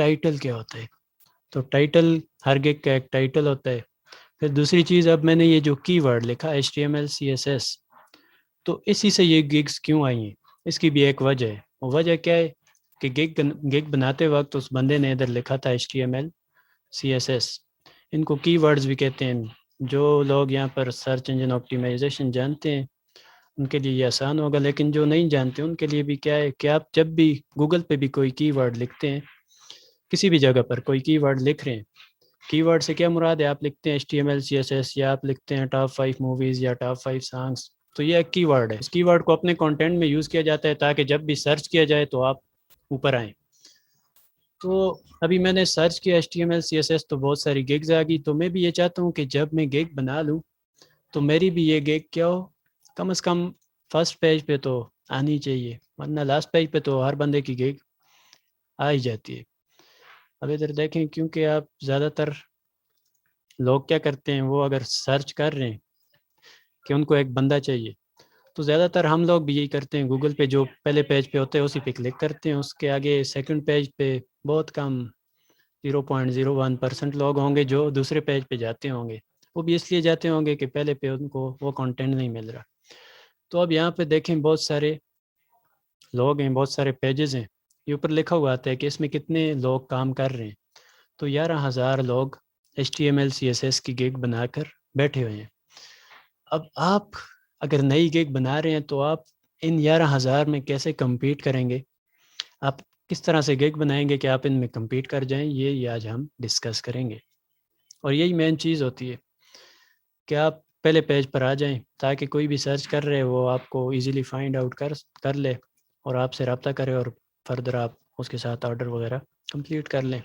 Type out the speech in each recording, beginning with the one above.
Title کیا ہوتا ہے. تو ٹائٹل ہر گگ کا ایک ٹائٹل ہوتا ہے. پھر دوسری چیز، اب میں نے یہ جو کی ورڈ لکھا HTML CSS، تو اسی سے یہ گگز کیوں آئی ہیں، اس کی بھی ایک وجہ ہے. وجہ کیا ہے کہ گگ بناتے وقت اس بندے نے ادھر لکھا تھا HTML CSS. ان کو کی ورڈز بھی کہتے ہیں. جو لوگ یہاں پر سرچ انجن آپٹیمائزیشن جانتے ہیں ان کے لیے یہ آسان ہوگا، لیکن جو نہیں جانتے ان کے لیے بھی کیا ہے کہ آپ جب بھی گوگل پہ بھی کوئی کی ورڈ لکھتے ہیں، کسی بھی جگہ پر کوئی کی ورڈ لکھ رہے ہیں، کی ورڈ سے کیا مراد ہے، آپ لکھتے ہیں HTML CSS یا آپ لکھتے ہیں ٹاپ 5 موویز یا ٹاپ 5 سانگس، تو یہ ایک کی ورڈ ہے. اس کی ورڈ کو اپنے کنٹینٹ میں یوز کیا جاتا ہے تاکہ جب بھی سرچ کیا جائے تو آپ اوپر آئیں. تو ابھی میں نے سرچ کیا HTML CSS تو بہت ساری گگز آ گئی. تو میں بھی یہ چاہتا ہوں کہ جب میں گگ بنا لوں تو میری بھی یہ گگ کیا ہو، کم از کم فرسٹ پیج پہ تو آنی چاہیے، ورنہ لاسٹ پیج پہ تو ہر بندے کی گگ آ ہی جاتی ہے. اب ادھر دیکھیں، کیونکہ آپ زیادہ تر لوگ کیا کرتے ہیں، وہ اگر سرچ کر رہے ہیں کہ ان کو ایک بندہ چاہیے، تو زیادہ تر ہم لوگ بھی یہی کرتے ہیں، گوگل پہ جو پہلے پیج پہ ہوتے ہیں اسی پہ کلک کرتے ہیں. اس کے آگے سیکنڈ پیج پہ بہت کم 0.01% لوگ ہوں گے جو دوسرے پیج پہ جاتے ہوں گے. وہ بھی اس لیے جاتے ہوں گے کہ پہلے پہ ان کو وہ کنٹینٹ نہیں مل رہا. تو اب یہاں پہ دیکھیں بہت سارے لوگ ہیں، بہت سارے پیجز ہیں. یہ اوپر لکھا ہوا آتا ہے کہ اس میں کتنے لوگ کام کر رہے ہیں. تو 11,000 لوگ HTML CSS کی گگ بنا کر بیٹھے ہوئے ہیں. اب آپ اگر نئی گگ بنا رہے ہیں تو آپ ان 11,000 میں کیسے کمپیٹ کریں گے، آپ کس طرح سے گگ بنائیں گے کہ آپ ان میں کمپیٹ کر جائیں، یہ آج ہم ڈسکس کریں گے. اور یہی مین چیز ہوتی ہے کہ آپ پہلے پیج پر آ جائیں تاکہ کوئی بھی سرچ کر رہے وہ آپ کو ایزیلی فائنڈ آؤٹ کر لے اور آپ سے رابطہ کرے اور فردر آپ اس کے ساتھ آرڈر وغیرہ کمپلیٹ کر لیں.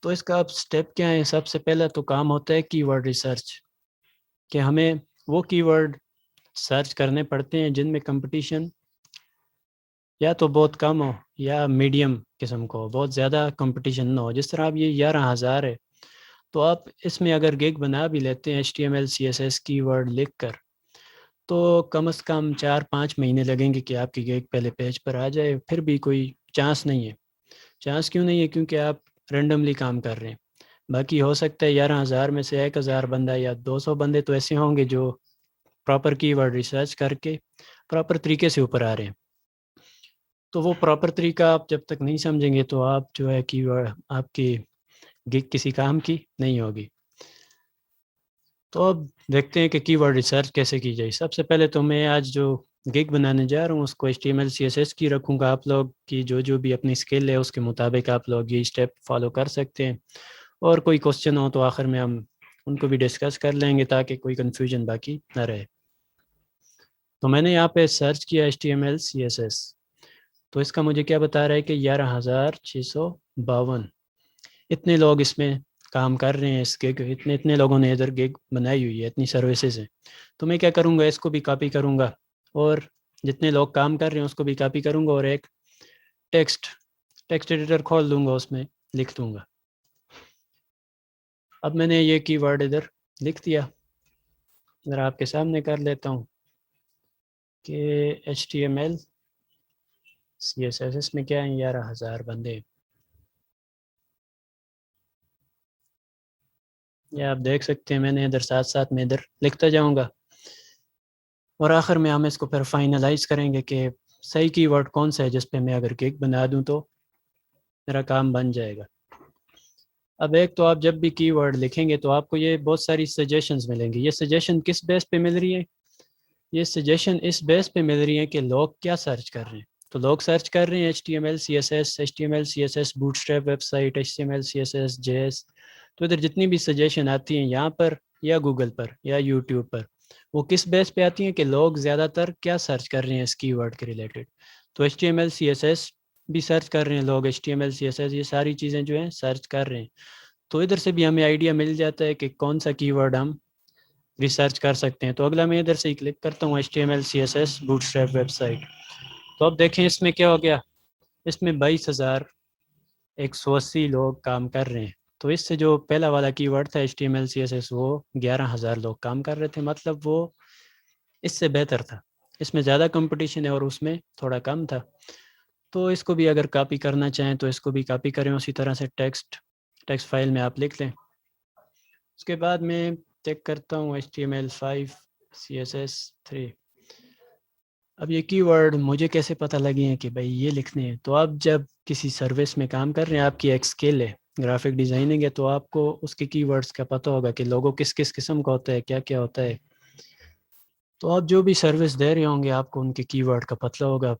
تو اس کا اب سٹیپ کیا ہے، سب سے پہلا تو کام ہوتا ہے کی ورڈ ریسرچ، کہ ہمیں وہ کی ورڈ سرچ کرنے پڑتے ہیں جن میں کمپٹیشن یا تو بہت کم ہو یا میڈیم قسم کو ہو، بہت زیادہ کمپٹیشن نہ ہو. جس طرح اب یہ 11,000 ہے تو آپ اس میں اگر گگ بنا بھی لیتے ہیں HTML CSS کی ورڈ لکھ کر، تو کم از کم 4-5 مہینے لگیں گے کہ آپ کی گگ پہلے پیج پر آ جائے. پھر بھی کوئی چانس نہیں ہے. چانس کیوں نہیں ہے؟ کیونکہ آپ رینڈملی کام کر رہے ہیں. باقی ہو سکتا ہے 11,000 میں سے 1,000 بندہ یا 200 بندے تو ایسے ہوں گے جو پراپر کی ورڈ ریسرچ کر کے پراپر طریقے سے اوپر آ رہے ہیں. تو وہ پراپر طریقہ آپ جب تک نہیں سمجھیں گے تو آپ جو ہے کی ورڈ آپ کی گگ کسی کام کی نہیں ہوگی. تو اب دیکھتے ہیں کہ کی ورڈ ریسرچ کیسے کی جائے. سب سے پہلے تو میں آج جو گگ بنانے جا رہا ہوں اس کو HTML CSS کی رکھوں گا. آپ لوگ کی جو بھی اپنی اسکل ہے اس کے مطابق آپ لوگ یہ اسٹیپ فالو کر سکتے ہیں، اور کوئی کوسچن ہو تو آخر میں ہم ان کو بھی ڈسکس کر لیں گے تاکہ کوئی کنفیوژن باقی نہ رہے. تو میں نے یہاں پہ سرچ کیا HTML CSS، تو اس کا مجھے کیا بتا رہا ہے کہ 11,652 اتنے لوگ اس میں کام کر رہے ہیں. اس گگ اتنے لوگوں نے ادھر گگ بنائی ہوئی ہے، اتنی سروسز ہیں. تو میں کیا کروں گا، اس کو بھی کاپی کروں گا اور جتنے لوگ کام کر رہے ہیں اس کو بھی کاپی کروں گا اور ایک ٹیکسٹ ایڈیٹر کھول دوں گا، اس میں لکھ دوں گا. اب میں نے یہ کی ورڈ ادھر لکھ دیا. ذرا آپ کے سامنے کر لیتا ہوں کہ HTML CSS اس میں کیا ہیں، 11,000 بندے. یہ آپ دیکھ سکتے ہیں میں نے ادھر ساتھ ساتھ میں ادھر لکھتا جاؤں گا، اور آخر میں ہم اس کو پھر فائنلائز کریں گے کہ صحیح کی ورڈ کون سا ہے جس پہ میں اگر گگ بنا دوں تو میرا کام بن جائے گا. اب ایک تو آپ جب بھی کی ورڈ لکھیں گے تو آپ کو یہ بہت ساری سجیشنز ملیں گی. یہ سجیشن کس بیس پہ مل رہی ہے؟ یہ سجیشن اس بیس پہ مل رہی ہے کہ لوگ کیا سرچ کر رہے ہیں. تو لوگ سرچ کر رہے ہیں HTML CSS bootstrap website, HTML CSS JS. تو ادھر جتنی بھی سجیشن آتی ہیں یہاں پر یا گوگل پر یا یوٹیوب پر، وہ کس بیس پہ آتی ہیں کہ لوگ زیادہ تر کیا سرچ کر رہے ہیں اس کی ورڈ کے ریلیٹڈ. تو HTML CSS بھی سرچ کر رہے ہیں لوگ، HTML CSS یہ ساری چیزیں جو ہیں سرچ کر رہے ہیں. تو ادھر سے بھی ہمیں آئیڈیا مل جاتا ہے کہ کون سا کی ورڈ ہم ریسرچ کر سکتے ہیں. تو اگلا میں ادھر سے ہی کلک کرتا ہوں HTML CSS bootstrap website. تو اب دیکھیں اس میں کیا ہو گیا، اس میں 22,180 لوگ کام کر رہے ہیں. تو اس سے جو پہلا والا کی ورڈ تھا HTML CSS وہ 11,000 لوگ کام کر رہے تھے، مطلب وہ اس سے بہتر تھا. اس میں زیادہ کمپٹیشن ہے اور اس میں تھوڑا کم تھا. تو اس کو بھی اگر کاپی کرنا چاہیں تو اس کو بھی کاپی کریں اسی طرح سے ٹیکسٹ فائل میں آپ لکھ لیں. اس کے بعد میں چیک کرتا ہوں HTML5 CSS3. اب یہ کی ورڈ مجھے کیسے پتہ لگے ہیں کہ بھائی یہ لکھنے ہیں. تو آپ جب کسی سروس میں کام کر رہے ہیں، آپ کی ایک اسکل ہے گرافک ڈیزائننگ ہے، تو آپ کو اس کے کی ورڈز کا پتہ ہوگا کہ لوگو کس کس قسم کا ہوتا ہے، کیا کیا ہوتا ہے. تو آپ جو بھی سروس دے رہے ہوں گے آپ کو ان کے کی ورڈ کا پتہ ہوگا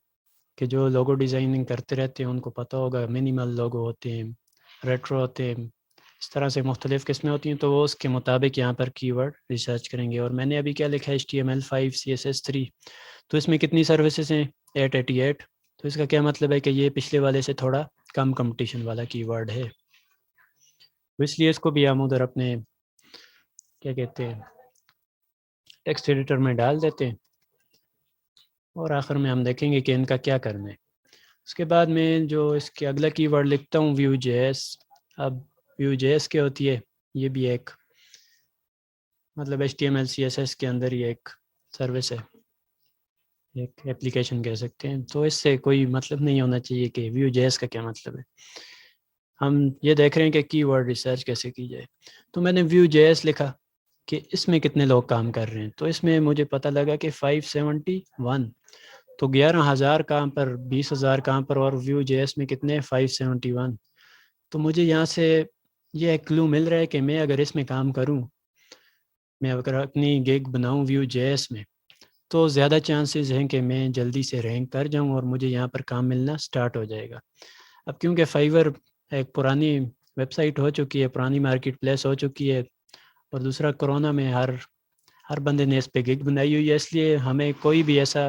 کہ جو لوگو ڈیزائننگ کرتے رہتے ہیں ان کو پتہ ہوگا منیمل لوگو ہوتے ہیں، ریٹرو ہوتے ہیں، اس طرح سے مختلف قسمیں ہوتی ہیں. تو وہ اس کے مطابق یہاں پر کی ورڈ ریسرچ کریں گے. اور میں نے ابھی کیا لکھا ہے HTML5 CSS3. تو اس میں کتنی سروسز ہیں؟ 888. تو اس کا کیا مطلب ہے کہ یہ پچھلے والے سے تھوڑا کم کمپٹیشن والا کی ورڈ ہے. تو اس لیے اس کو بھی ہم ادھر اپنے کیا کہتے ہیں ٹیکسٹ ایڈیٹر میں ڈال دیتے ہیں اور آخر میں ہم دیکھیں گے کہ ان کا کیا کرنا ہے. اس کے بعد میں جو اس کے اگلا کی ورڈ لکھتا ہوں Vue.js. اب Vue.js کیا ہوتی ہے؟ یہ بھی ایک مطلب HTML CSS کے اندر ہی ایک سروس ہے، ایک اپلیکیشن کہہ سکتے ہیں. تو اس سے کوئی مطلب نہیں ہونا چاہیے کہ Vue.js کا کیا مطلب ہے. ہم یہ دیکھ رہے ہیں کہ کی ورڈ ریسرچ کیسے کی جائے. تو میں نے Vue.js لکھا کہ اس میں کتنے لوگ کام کر رہے ہیں. تو اس میں مجھے پتہ لگا کہ 571. تو 11,000 کام پر 20,000 کام پر اور Vue.js میں کتنے 571. تو مجھے یہاں سے یہ ایک کلو مل رہا ہے کہ میں اگر اس میں کام کروں، میں اگر اپنی گگ بناؤں Vue.js میں، تو زیادہ چانسز ہیں کہ میں جلدی سے رینک کر جاؤں اور مجھے یہاں پر کام ملنا سٹارٹ ہو جائے گا. اب کیونکہ فائیور ایک پرانی ویب سائٹ ہو چکی ہے، پرانی مارکیٹ پلیس ہو چکی ہے، اور دوسرا کرونا میں ہر بندے نے اس پہ گگ بنائی ہوئی ہے، اس لیے ہمیں کوئی بھی ایسا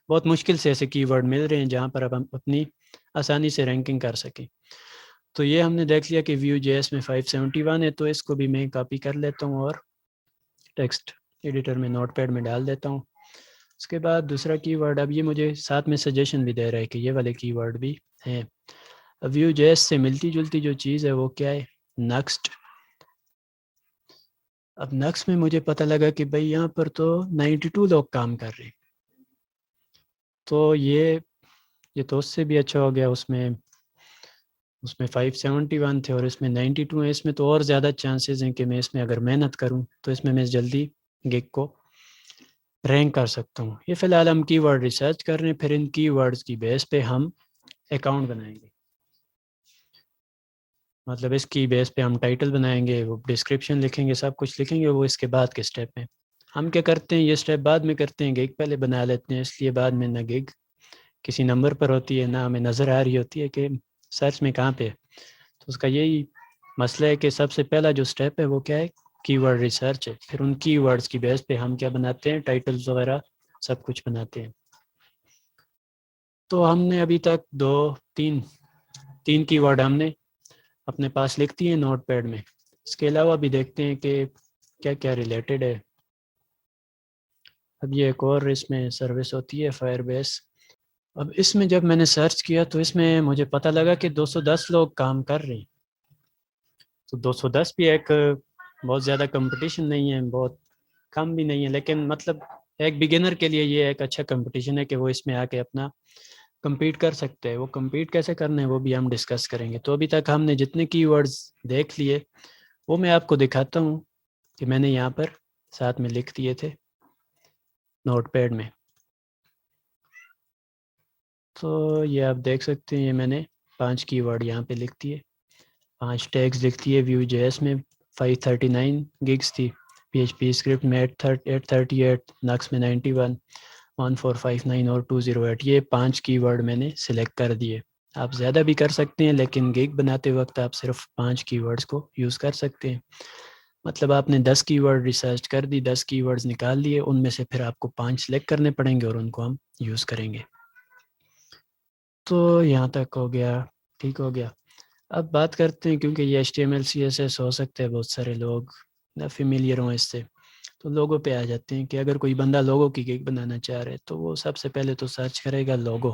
بہت مشکل سے ایسے کی ورڈ مل رہے ہیں جہاں پر اب ہم اپنی آسانی سے رینکنگ کر سکیں. تو یہ ہم نے دیکھ لیا کہ Vue.js میں 571 ہے. تو اس کو بھی میں کاپی کر لیتا ہوں اور ٹیکسٹ ایڈیٹر میں نوٹ پیڈ میں ڈال دیتا ہوں. اس کے بعد دوسرا کی ورڈ، اب یہ مجھے ساتھ میں سجیشن بھی دے رہا ہے کہ یہ والے کی ورڈ بھی ہیں. اب Vue.js سے ملتی جلتی جو چیز ہے وہ کیا ہے؟ نیکسٹ. اب نیکسٹ میں مجھے پتہ لگا کہ بھائی یہاں پر تو 92 لوگ کام کر رہے ہیں. تو یہ تو اس سے بھی اچھا ہو گیا. اس میں 571 تھے اور اس میں 92 ہیں. اس میں تو اور زیادہ چانسز ہیں کہ میں اس میں اگر محنت کروں تو اس میں جلدی گگ کو رینک کر سکتا ہوں. یہ فی الحال ہم کی ورڈ ریسرچ کر رہے ہیں، پھر ان کی ورڈز کی بیس پہ ہم اکاؤنٹ بنائیں گے. مطلب اس کی بیس پہ ہم ٹائٹل بنائیں گے، وہ ڈسکرپشن لکھیں گے، سب کچھ لکھیں گے. وہ اس کے بعد کے سٹیپ ہیں. ہم کیا کرتے ہیں، یہ سٹیپ بعد میں کرتے ہیں، گگ پہلے بنا لیتے ہیں. اس لیے بعد میں نہ گگ کسی نمبر پر ہوتی ہے، نہ ہمیں نظر آ رہی ہوتی ہے کہ سرچ میں کہاں پہ. تو اس کا یہی مسئلہ ہے کہ سب سے پہلا جو سٹیپ ہے وہ کیا ہے؟ کی ورڈ ریسرچ ہے. پھر ان کی ورڈز کی بیس پہ ہم کیا بناتے ہیں؟ ٹائٹلز وغیرہ سب کچھ بناتے ہیں. تو ہم نے ابھی تک تین کی ورڈ ہم نے اپنے پاس لکھتی ہیں نوٹ پیڈ میں. اس کے علاوہ بھی دیکھتے ہیں کہ کیا کیا ریلیٹڈ ہے. اب یہ ایک اور اس میں سروس ہوتی ہے فائر بیس. اب اس میں جب میں نے سرچ کیا تو اس میں مجھے پتہ لگا کہ 210 لوگ کام کر رہے ہیں. تو 210 بھی ایک بہت زیادہ کمپٹیشن نہیں ہے، بہت کم بھی نہیں ہے، لیکن مطلب ایک بگنر کے لیے یہ ایک اچھا کمپٹیشن ہے کہ وہ اس میں آ کے اپنا کمپیٹ کر سکتے ہیں. وہ کمپیٹ کیسے کرنا ہے وہ بھی ہم ڈسکس کریں گے. تو ابھی تک ہم نے جتنے کی ورڈز دیکھ لیے وہ میں آپ کو دکھاتا ہوں کہ میں نے یہاں پر ساتھ میں لکھ دیے تھے نوٹ پیڈ میں. تو یہ آپ دیکھ سکتے ہیں، یہ میں نے 5 کی ورڈ یہاں پہ لکھ دیے، 5 ٹیگز لکھ دیے. Vue.js میں 539 گگس تھی، PHP اسکرپٹ میں 838، نکس میں 91، 1459 اور 208. یہ 5 کی ورڈ میں نے سلیکٹ کر دیے. آپ زیادہ بھی کر سکتے ہیں لیکن گگ بناتے وقت آپ صرف 5 کی ورڈز کو یوز کر سکتے ہیں. مطلب آپ نے 10 کی ورڈ ریسرچ کر دی، 10 کی ورڈز نکال دیے، ان میں سے پھر آپ کو 5 سلیکٹ کرنے پڑیں گے اور ان کو ہم یوز کریں گے. تو یہاں تک ہو گیا، ٹھیک ہو گیا. اب بات کرتے ہیں، کیونکہ یہ HTML CSS ہو سکتا ہے بہت سارے لوگ نہ فیملیئر ہوں اس سے، تو لوگوں پہ آ جاتے ہیں کہ اگر کوئی بندہ لوگو کی گگ بنانا چاہ رہے تو وہ سب سے پہلے تو سرچ کرے گا لوگو،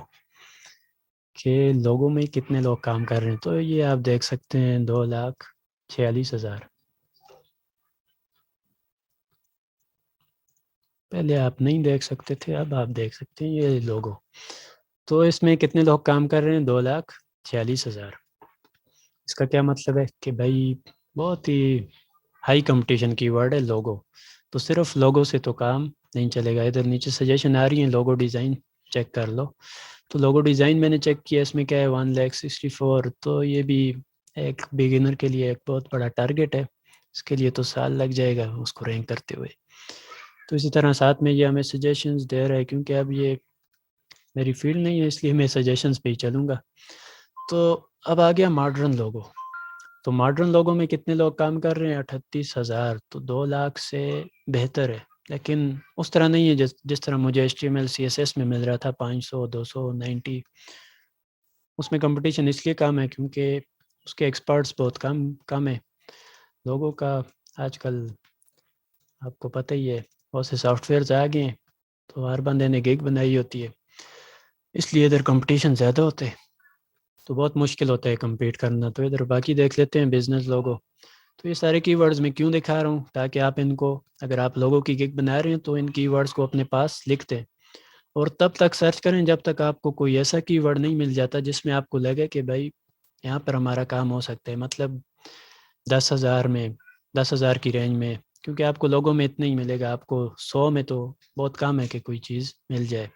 کہ لوگوں میں کتنے لوگ کام کر رہے ہیں. تو یہ آپ دیکھ سکتے ہیں 2,46,000. پہلے آپ نہیں دیکھ سکتے تھے، اب آپ دیکھ سکتے ہیں یہ لوگو. تو اس میں کتنے لوگ کام کر رہے ہیں؟ 2,46,000۔ اس کا کیا مطلب ہے کہ بھائی بہت ہی ہائی کمپٹیشن کی ورڈ ہے لوگو، تو صرف لوگو سے تو کام نہیں چلے گا۔ ادھر نیچے سجیشن آ رہی ہیں، لوگو ڈیزائن چیک کر لو۔ تو لوگو ڈیزائن میں نے چیک کیا، اس میں کیا ہے 1,64,000، تو یہ بھی ایک بگنر کے لیے ایک بہت بڑا ٹارگیٹ ہے۔ اس کے لیے تو سال لگ جائے گا اس کو رینک کرتے ہوئے۔ تو اسی طرح ساتھ میں یہ ہمیں سجیشنز دے رہا ہے، کیونکہ اب یہ میری فیلڈ نہیں ہے اس لیے میں سجیشنز پہ ہی چلوں گا۔ تو اب آ گیا ماڈرن لوگو۔ تو ماڈرن لوگوں میں کتنے لوگ کام کر رہے ہیں؟ 38,000، تو 2 لاکھ سے بہتر ہے، لیکن اس طرح نہیں ہے جس طرح مجھے HTML CSS میں مل رہا تھا 500 290۔ اس میں کمپٹیشن اس لیے کم ہے کیونکہ اس کے ایکسپرٹس بہت کم ہے لوگوں کا۔ آج کل آپ کو پتہ ہی ہے بہت سے سافٹ ویئرز آ گئے ہیں، تو ہر بندے نے گگ بنائی ہوتی ہے، اس لیے ادھر کمپٹیشن زیادہ ہوتے ہیں، تو بہت مشکل ہوتا ہے کمپیٹ کرنا۔ تو ادھر باقی دیکھ لیتے ہیں بزنس لوگو۔ تو یہ سارے کی ورڈز میں کیوں دکھا رہا ہوں؟ تاکہ آپ ان کو، اگر آپ لوگوں کی گگ بنا رہے ہیں تو ان کی ورڈز کو اپنے پاس لکھ دیں، اور تب تک سرچ کریں جب تک آپ کو کوئی ایسا کی ورڈ نہیں مل جاتا جس میں آپ کو لگے کہ بھائی یہاں پر ہمارا کام ہو سکتا ہے، مطلب 10,000 میں، 10,000 کی رینج میں، کیونکہ آپ کو لوگوں میں اتنا ہی ملے گا، آپ کو 100 میں تو بہت کم ہے کہ کوئی چیز مل جائے۔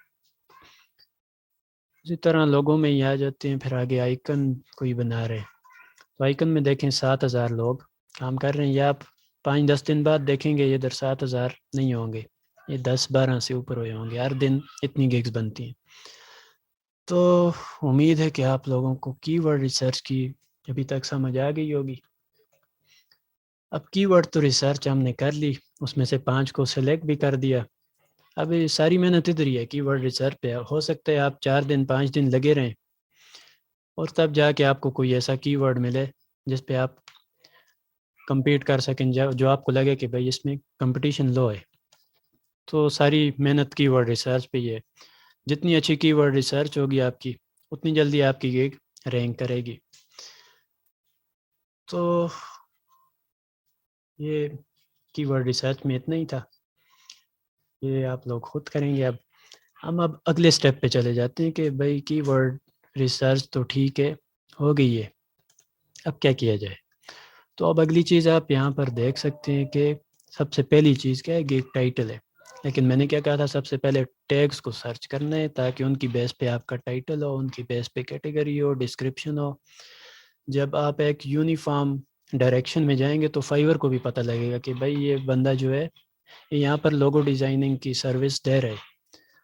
اسی طرح لوگوں میں ہی آ جاتے ہیں، پھر آگے آئیکن کوئی بنا رہے ہیں، تو آئیکن میں دیکھیں 7,000 لوگ کام کر رہے ہیں، یا آپ 5-10 دن بعد دیکھیں گے یہ ادھر 7,000 نہیں ہوں گے، یہ 10-12 سے اوپر ہوئے ہوں گے، ہر دن اتنی گگز بنتی ہیں۔ تو امید ہے کہ آپ لوگوں کو کی ورڈ ریسرچ کی ابھی تک سمجھ آ گئی ہوگی۔ اب کی ورڈ تو ریسرچ ہم نے کر لی، اس میں سے 5 کو سلیکٹ بھی کر دیا۔ اب یہ ساری محنت ادھر ہی ہے کی ورڈ ریسرچ پہ، ہو سکتا ہے آپ 4 دن 5 دن لگے رہیں اور تب جا کے آپ کو کوئی ایسا کی ورڈ ملے جس پہ آپ کمپیٹ کر سکیں، جو آپ کو لگے کہ بھائی اس میں کمپٹیشن لو ہے۔ تو ساری محنت کی ورڈ ریسرچ پہ ہی ہے۔ جتنی اچھی کی ورڈ ریسرچ ہوگی آپ کی، اتنی جلدی آپ کی گگ رینک کرے گی۔ تو یہ کی ورڈ ریسرچ میں اتنا ہی تھا، یہ آپ لوگ خود کریں گے۔ اب ہم اگلے سٹیپ پہ چلے جاتے ہیں کہ بھائی کی ورڈ ریسرچ تو ٹھیک ہے، ہو گئی ہے، اب کیا کیا جائے؟ تو اب اگلی چیز آپ یہاں پر دیکھ سکتے ہیں کہ سب سے پہلی چیز کیا ہے؟ گگ ٹائٹل ہے۔ لیکن میں نے کیا کہا تھا؟ سب سے پہلے ٹیگز کو سرچ کرنا ہے تاکہ ان کی بیس پہ آپ کا ٹائٹل ہو، ان کی بیس پہ کیٹیگری ہو، ڈسکرپشن ہو۔ جب آپ ایک یونیفارم ڈائریکشن میں جائیں گے تو فائیور کو بھی پتہ لگے گا کہ بھائی یہ بندہ جو ہے یہ یہاں پر لوگو ڈیزائننگ کی سروس دے رہے۔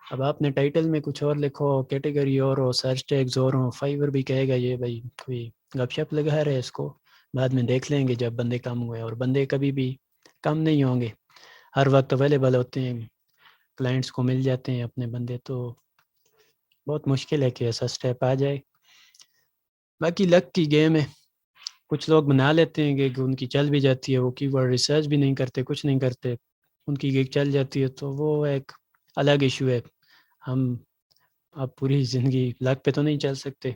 اب آپ نے ٹائٹل میں کچھ اور لکھو، کیٹیگری اور ہو، سرچ ٹیگز اور ہوں، فائیور بھی کہے گا یہ بھائی کوئی گپ شپ لگا رہے، اس کو بعد میں دیکھ لیں گے جب بندے کم ہوئے، اور بندے کبھی بھی کم نہیں ہوں گے، ہر وقت اویلیبل ہوتے ہیں، کلائنٹس کو مل جاتے ہیں اپنے بندے۔ تو بہت مشکل ہے کہ ایسا سٹیپ آ جائے، باقی لک کی گیم ہے۔ کچھ لوگ بنا لیتے ہیں کہ ان کی چل بھی جاتی ہے، وہ کی ورڈ ریسرچ بھی نہیں کرتے، کچھ نہیں کرتے، ان کی گگ چل جاتی ہے، تو وہ ایک الگ ایشو ہے۔ ہم اب پوری زندگی لک پہ تو نہیں چل سکتے۔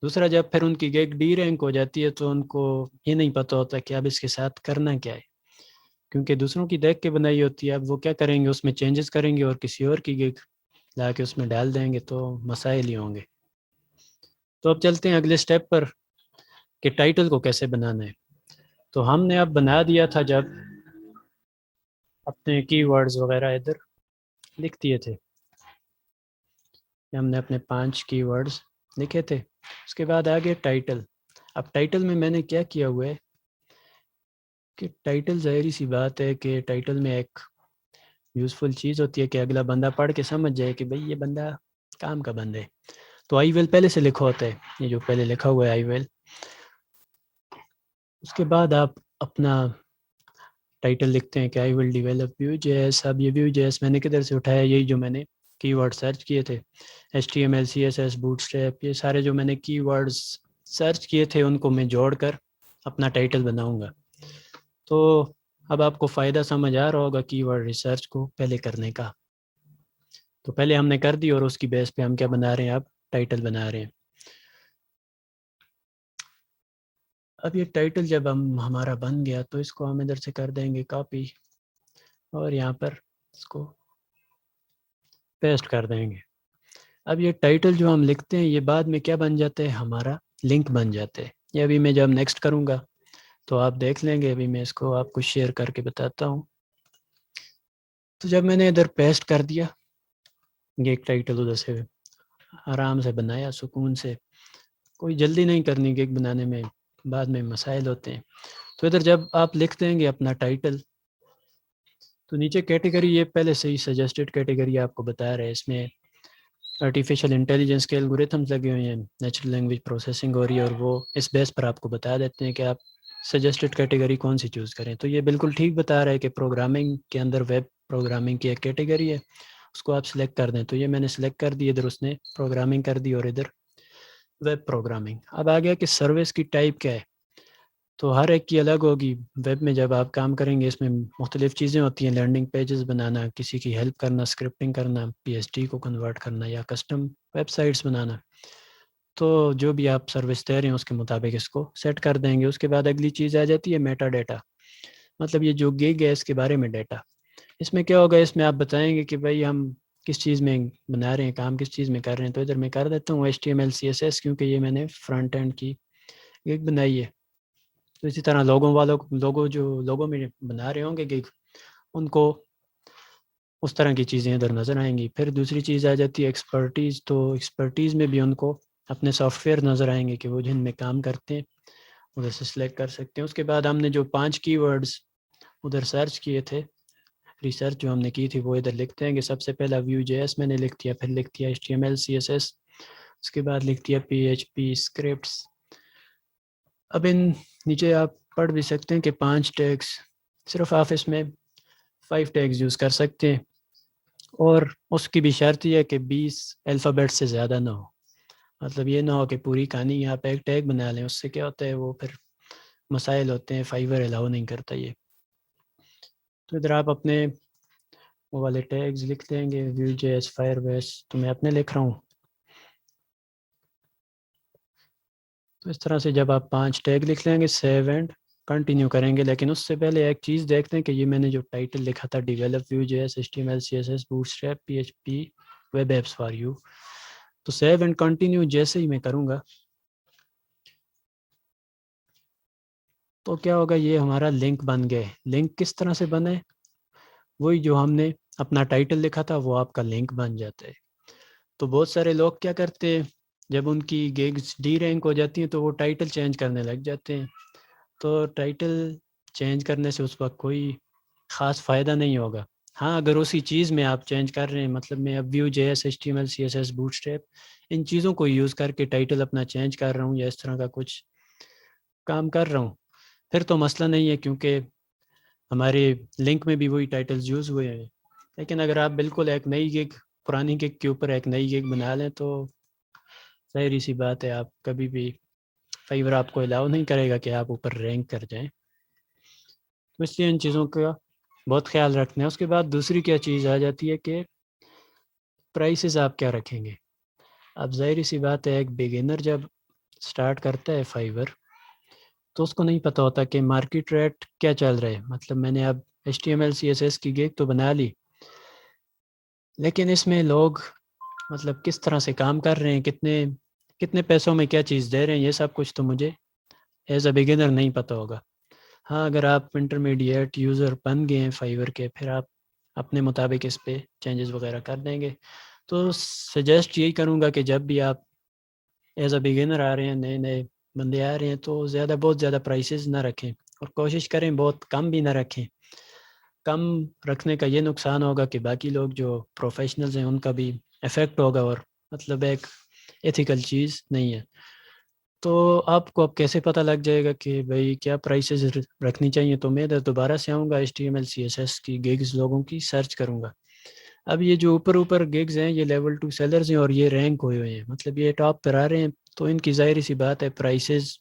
دوسرا، جب پھر ان کی گگ ڈی رینک ہو جاتی ہے تو ان کو یہ نہیں پتہ ہوتا کہ اب اس کے ساتھ کرنا کیا ہے، کیونکہ دوسروں کی دیکھ کے بنائی ہوتی ہے۔ اب وہ کیا کریں گے؟ اس میں چینجز کریں گے اور کسی اور کی گگ لا کے اس میں ڈال دیں گے، تو مسائل ہی ہوں گے۔ تو اب چلتے ہیں اگلے سٹیپ پر کہ ٹائٹل کو کیسے بنانا ہے۔ تو ہم نے اب بنا دیا تھا، جب اپنے کی ورڈز وغیرہ ادھر لکھ دیے تھے، ہم نے اپنے 5 کی ورڈز لکھے تھے، اس کے بعد آگے ٹائٹل۔ اب ٹائٹل میں نے کیا کیا ہوا ہے کہ ٹائٹل ظاہری سی بات ہے کہ ٹائٹل میں ایک یوزفل چیز ہوتی ہے کہ اگلا بندہ پڑھ کے سمجھ جائے کہ بھئی یہ بندہ کام کا بندہ ہے۔ تو آئی ویل پہلے سے لکھا ہوتا ہے، یہ جو پہلے لکھا ہوا ہے آئی ویل، اس کے بعد آپ اپنا ٹائٹل لکھتے ہیں کہ I will develop Vue J S. اب یہ ویو جے ایس میں نے کدھر سے اٹھایا؟ یہی جو میں نے کی ورڈ سرچ کیے تھے، HTML CSS بوٹ اسٹریپ، یہ سارے جو میں نے کی ورڈز سرچ کیے تھے ان کو میں جوڑ کر اپنا ٹائٹل بناؤں گا۔ تو اب آپ کو فائدہ سمجھ آ رہا ہوگا کی ورڈ ریسرچ کو پہلے کرنے کا۔ تو پہلے ہم نے کر دی اور اس کی بیس پہ ہم کیا بنا رہے ہیں؟ اب ٹائٹل بنا رہے ہیں۔ اب یہ ٹائٹل جب ہمارا بن گیا تو اس کو ہم ادھر سے کر دیں گے کاپی، اور یہاں پر اس کو پیسٹ کر دیں گے۔ اب یہ ٹائٹل جو ہم لکھتے ہیں یہ بعد میں کیا بن جاتا ہے، ہمارا لنک بن جاتا ہے. یہ ابھی میں جب نیکسٹ کروں گا تو آپ دیکھ لیں گے. ابھی میں اس کو آپ کو شیئر کر کے بتاتا ہوں. تو جب میں نے ادھر پیسٹ کر دیا یہ ایک ٹائٹل، ادھر سے آرام سے بنایا سکون سے، کوئی جلدی نہیں کرنی کیک بنانے میں، بعد میں مسائل ہوتے ہیں. تو ادھر جب آپ لکھ دیں گے اپنا ٹائٹل تو نیچے کیٹیگری یہ پہلے سے ہی سجیسٹڈ کیٹیگری آپ کو بتا رہے ہیں. اس میں آرٹیفیشیل انٹیلیجنس کے الگوریتھمز لگے ہوئے ہیں، نیچرل لینگویج پروسیسنگ ہو رہی ہے، اور وہ اس بیس پر آپ کو بتا دیتے ہیں کہ آپ سجیسٹڈ کیٹیگری کون سی چوز کریں. تو یہ بالکل ٹھیک بتا رہا ہے کہ پروگرامنگ کے اندر ویب پروگرامنگ کی ایک کیٹیگری ہے، اس کو آپ سلیکٹ کر دیں. تو یہ میں نے سلیکٹ کر دی، ادھر اس نے پروگرامنگ کر دی اور ادھر ویب پروگرامنگ. اب آ گیا کہ سروس کی ٹائپ کیا ہے، تو ہر ایک کی الگ ہوگی. ویب میں جب آپ کام کریں گے اس میں مختلف چیزیں ہوتی ہیں، لینڈنگ پیجز بنانا، کسی کی ہیلپ کرنا، اسکرپٹنگ کرنا، پی ایس ٹی کو کنورٹ کرنا یا کسٹم ویب سائٹس بنانا. تو جو بھی آپ سروس دے رہے ہیں اس کے مطابق اس کو سیٹ کر دیں گے. اس کے بعد اگلی چیز آ جاتی ہے میٹا ڈیٹا، مطلب یہ جو گیگ ہے اس کے بارے میں ڈیٹا. اس میں کیا ہوگا، اس میں آپ بتائیں گے کہ بھائی ہم کس چیز میں بنا رہے ہیں کام، کس چیز میں کر رہے ہیں. تو ادھر میں کر دیتا ہوں HTML CSS، کیونکہ یہ میں نے فرنٹ اینڈ کی گیگ بنائی ہے. تو اسی طرح لوگوں میں بنا رہے ہوں گے گیگ، ان کو اس طرح کی چیزیں ادھر نظر آئیں گی. پھر دوسری چیز آ جاتی ہے ایکسپرٹیز. تو ایکسپرٹیز میں بھی ان کو اپنے سافٹ ویئر نظر آئیں گے کہ وہ جن میں کام کرتے ہیں، ادھر سے سلیکٹ کر سکتے ہیں. اس کے بعد ہم نے جو 5 کی ورڈز ادھر سرچ کیے تھے، ریسرچ جو ہم نے کی تھی وہ ادھر لکھتے ہیں کہ سب سے پہلا Vue.js میں نے لکھ دیا، پھر لکھ دیا HTML CSS، اس کے بعد لکھ دیا PHP اسکرپٹس. اب ان نیچے آپ پڑھ بھی سکتے ہیں کہ 5 ٹیگس، صرف آپ اس میں 5 ٹیگز یوز کر سکتے ہیں، اور اس کی بھی شرط یہ ہے کہ 20 الفابیٹ سے زیادہ نہ ہو. مطلب یہ نہ ہو کہ پوری کہانی آپ ایک ٹیگ بنا لیں، اس سے کیا ہوتا ہے وہ پھر مسائل ہوتے ہیں، فائور الاؤ نہیں کرتا یہ. تو ادھر آپ اپنے وہ والے ٹیگز لکھ دیں گے، Vue.js Firebase. تو میں اپنے لکھ رہا ہوں. تو اس طرح سے جب آپ 5 ٹیگ لکھ لیں گے، سیو اینڈ کنٹینیو کریں گے. لیکن اس سے پہلے ایک چیز دیکھتے ہیں کہ یہ میں نے جو ٹائٹل لکھا تھا develop Vue.js HTML CSS Bootstrap PHP Web Apps for You، تو سیو اینڈ کنٹینیو جیسے ہی میں کروں گا تو کیا ہوگا، یہ ہمارا لنک بن گئے. لنک کس طرح سے بنے، وہی جو ہم نے اپنا ٹائٹل لکھا تھا وہ آپ کا لنک بن جاتا ہے. تو بہت سارے لوگ کیا کرتے ہیں، جب ان کی گیگز ڈی رینک ہو جاتی ہیں تو وہ ٹائٹل چینج کرنے لگ جاتے ہیں. تو ٹائٹل چینج کرنے سے اس وقت کوئی خاص فائدہ نہیں ہوگا. ہاں اگر اسی چیز میں آپ چینج کر رہے ہیں، مطلب میں اب Vue.js HTML CSS Bootstrap ان چیزوں کو یوز کر کے ٹائٹل اپنا چینج کر رہا ہوں یا اس طرح کا کچھ کام کر رہا ہوں، پھر تو مسئلہ نہیں ہے، کیونکہ ہمارے لنک میں بھی وہی ٹائٹلز یوز ہوئے ہیں. لیکن اگر آپ بالکل ایک نئی گیگ، پرانی گیگ کے اوپر ایک نئی گیگ بنا لیں تو ظاہری سی بات ہے آپ کبھی بھی فائور آپ کو الاؤ نہیں کرے گا کہ آپ اوپر رینک کر جائیں. تو اس لیے ان چیزوں کا بہت خیال رکھنا ہے. اس کے بعد دوسری کیا چیز آ جاتی ہے کہ پرائسز آپ کیا رکھیں گے. اب ظاہری سی بات ہے، ایک بگنر جب سٹارٹ کرتا ہے فائور تو اس کو نہیں پتہ ہوتا کہ مارکیٹ ریٹ کیا چل رہا ہے. مطلب میں نے اب HTML CSS کی گیگ تو بنا لی، لیکن اس میں لوگ مطلب کس طرح سے کام کر رہے ہیں، کتنے پیسوں میں کیا چیز دے رہے ہیں، یہ سب کچھ تو مجھے ایز اے بگنر نہیں پتہ ہوگا. ہاں اگر آپ انٹرمیڈیٹ یوزر بن گئے ہیں فائور کے، پھر آپ اپنے مطابق اس پہ چینجز وغیرہ کر دیں گے. تو سجیسٹ یہی کروں گا کہ جب بھی آپ ایز اے بگنر آ رہے ہیں، نئے بندے آ رہے ہیں، تو بہت زیادہ پرائسز نہ رکھیں، اور کوشش کریں بہت کم بھی نہ رکھیں. کم رکھنے کا یہ نقصان ہوگا کہ باقی لوگ جو پروفیشنلز ہیں ان کا بھی افیکٹ ہوگا، اور مطلب ایک ایتھیکل چیز نہیں ہے. تو آپ کو اب کیسے پتہ لگ جائے گا کہ بھئی کیا پرائسز رکھنی چاہیے. تو میں دوبارہ سے آؤں گا HTML CSS کی گیگز لوگوں کی سرچ کروں گا. اب یہ جو اوپر گیگز ہیں یہ لیول 2 سیلرز ہیں اور یہ رینک ہوئے ہیں، مطلب یہ ٹاپ پر آ رہے ہیں. تو ان کی ظاہری سی بات ہے پرائسز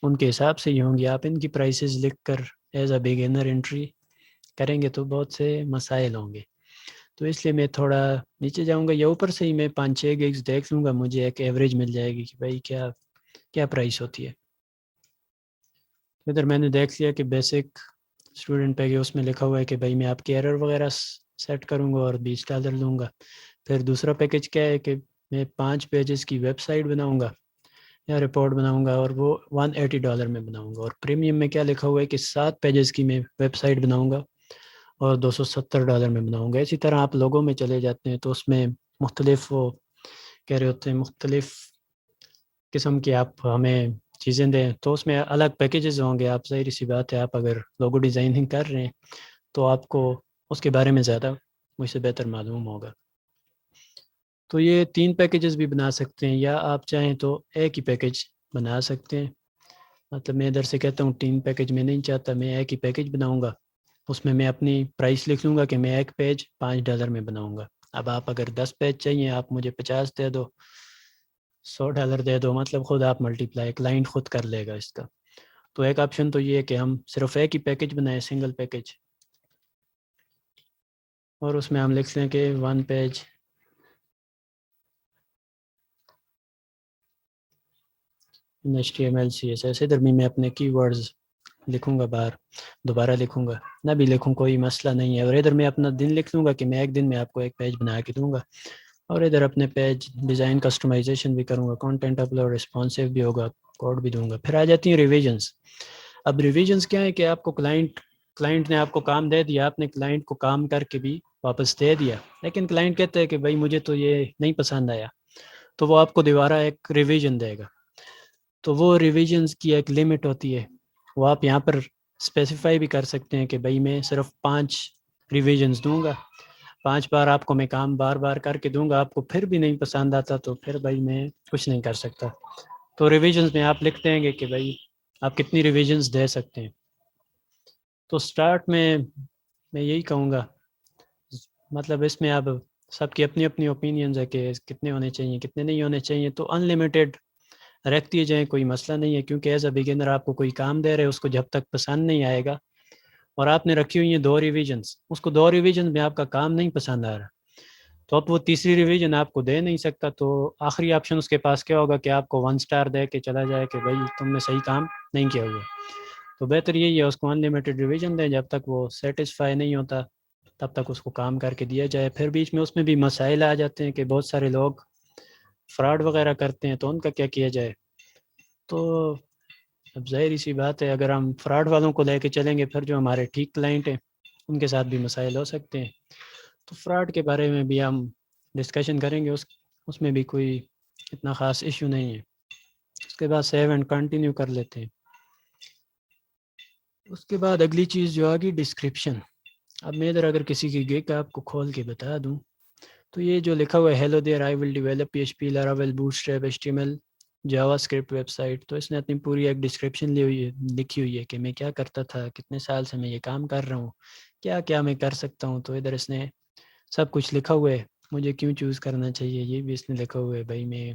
ان کے حساب سے ہی ہوں گی. آپ ان کی پرائسز لکھ کر ایز اے بگنر انٹری کریں گے تو بہت سے مسائل ہوں گے. تو اس لیے میں تھوڑا نیچے جاؤں گا، یا اوپر سے ہی میں 5-6 گیگز دیکھ لوں گا، مجھے ایک ایوریج مل جائے گی کہ بھائی کیا پرائس ہوتی ہے. ادھر میں نے دیکھ لیا کہ بیسک اسٹوڈنٹ پیکج اس میں لکھا ہوا ہے کہ بھائی میں آپ کے ایرر وغیرہ سیٹ کروں گا اور $20 لوں گا. پھر دوسرا پیکج کیا ہے کہ میں 5 پیجز کی ویب سائٹ بناؤں گا یا رپورٹ بناؤں گا اور وہ $180 میں بناؤں گا. اور پریمیم میں کیا لکھا ہوا ہے کہ 7 پیجز کی میں ویب سائٹ بناؤں گا اور $270 میں بناؤں گا. اسی طرح آپ لوگوں میں چلے جاتے ہیں تو اس میں مختلف وہ کہہ رہے ہوتے ہیں مختلف قسم کی آپ ہمیں چیزیں دیں تو اس میں الگ پیکیجز ہوں گے. آپ ظاہر سی بات ہے آپ اگر لوگو ڈیزائننگ کر رہے ہیں تو آپ کو اس کے بارے میں زیادہ مجھ سے بہتر معلوم ہوگا. تو یہ 3 پیکیجز بھی بنا سکتے ہیں یا آپ چاہیں تو ایک ہی پیکیج بنا سکتے ہیں. مطلب میں ادھر سے کہتا ہوں 3 پیکیج میں نہیں چاہتا, میں ایک ہی پیکیج بناؤں گا. اس میں اپنی پرائس لکھ لوں گا کہ میں ایک پیج $5 میں بناؤں گا. اب آپ اگر 10 پیج چاہیے آپ مجھے 50 دے دو, $100 دے دو, مطلب خود آپ ملٹیپلائی کلائنٹ خود کر لے گا اس کا. تو ایک آپشن تو یہ ہے کہ ہم صرف ایک ہی پیکیج بنائیں, سنگل پیکیج, اور اس میں ہم لکھ لیں کہ 1 پیج HTML CSS. ادھر بھی میں اپنے کی ورڈز لکھوں گا, باہر دوبارہ لکھوں گا, نہ بھی لکھوں کوئی مسئلہ نہیں ہے. اور ادھر میں اپنا دن لکھ لوں گا کہ میں ایک دن میں آپ کو ایک پیج بنا کے دوں گا. اور ادھر اپنے پیج ڈیزائن کسٹمائزیشن بھی کروں گا, کانٹینٹ اپلوڈ رسپانسیو بھی ہوگا, کوڈ بھی دوں گا. پھر آ جاتی ہیں ریویژنس. اب ریویژنس کیا ہے کہ آپ کو کلائنٹ نے آپ کو کام دے دیا, آپ نے کلائنٹ کو کام کر کے بھی واپس دے دیا, لیکن کلائنٹ کہتا ہے کہ بھائی مجھے تو یہ نہیں پسند آیا, تو وہ آپ کو دوبارہ ایک ریویژن دے گا. تو وہ ریویژنس کی ایک لمٹ ہوتی ہے, وہ آپ یہاں پر اسپیسیفائی بھی کر سکتے ہیں کہ بھائی میں صرف 5 ریویژنس دوں گا, 5 بار آپ کو میں کام بار بار کر کے دوں گا, آپ کو پھر بھی نہیں پسند آتا تو پھر بھائی میں کچھ نہیں کر سکتا. تو ریویژنس میں آپ لکھتے ہیں کہ بھائی آپ کتنی ریویژنس دے سکتے ہیں. تو سٹارٹ میں یہی کہوں گا, مطلب اس میں اب سب کی اپنی اپنی اوپینینز ہے کہ کتنے ہونے چاہیے کتنے نہیں ہونے چاہیے. تو ان لمیٹیڈ رکھتی جائیں, کوئی مسئلہ نہیں ہے, کیونکہ ایز اے بگنر آپ کو کوئی کام دے رہے اس کو جب تک پسند نہیں آئے گا, اور آپ نے رکھی ہوئی ہیں 2 ریویژنس, اس کو 2 ریویژن میں آپ کا کام نہیں پسند آ رہا, تو اب وہ تیسری ریویژن آپ کو دے نہیں سکتا. تو آخری آپشن اس کے پاس کیا ہوگا کہ آپ کو 1 اسٹار دے کے چلا جائے کہ بھائی تم نے صحیح کام نہیں کیا ہوا. تو بہتر یہی ہے اس کو ان لمیٹیڈ ریویژن دیں, جب تک وہ سیٹسفائی نہیں ہوتا تب تک اس کو کام کر کے دیا جائے. پھر بیچ میں اس میں بھی مسائل آ جاتے ہیں کہ بہت سارے لوگ فراڈ وغیرہ کرتے ہیں, تو ان کا کیا کیا جائے. تو اب ظاہری سی بات ہے اگر ہم فراڈ والوں کو لے کے چلیں گے پھر جو ہمارے ٹھیک کلائنٹ ہیں ان کے ساتھ بھی مسائل ہو سکتے ہیں. تو فراڈ کے بارے میں بھی ہم ڈسکشن کریں گے, اس میں بھی کوئی اتنا خاص ایشو نہیں ہے. اس کے بعد سیو اینڈ کنٹینیو کر لیتے ہیں. اس کے بعد اگلی چیز جو آگی ڈسکرپشن. اب میں ادھر اگر کسی کی گگ آپ کو کھول کے بتا دوں تو یہ جو لکھا ہوا ہے hello there I will develop PHP Laravel Bootstrap HTML JavaScript website, تو اس نے اپنی پوری ایک ڈسکرپشن لکھی ہوئی ہے کہ میں کیا کرتا تھا, کتنے سال سے میں یہ کام کر رہا ہوں, کیا کیا میں کر سکتا ہوں. تو ادھر اس نے سب کچھ لکھا ہوا ہے. مجھے کیوں چوز کرنا چاہیے یہ بھی اس نے لکھا ہوا ہے, بھائی میں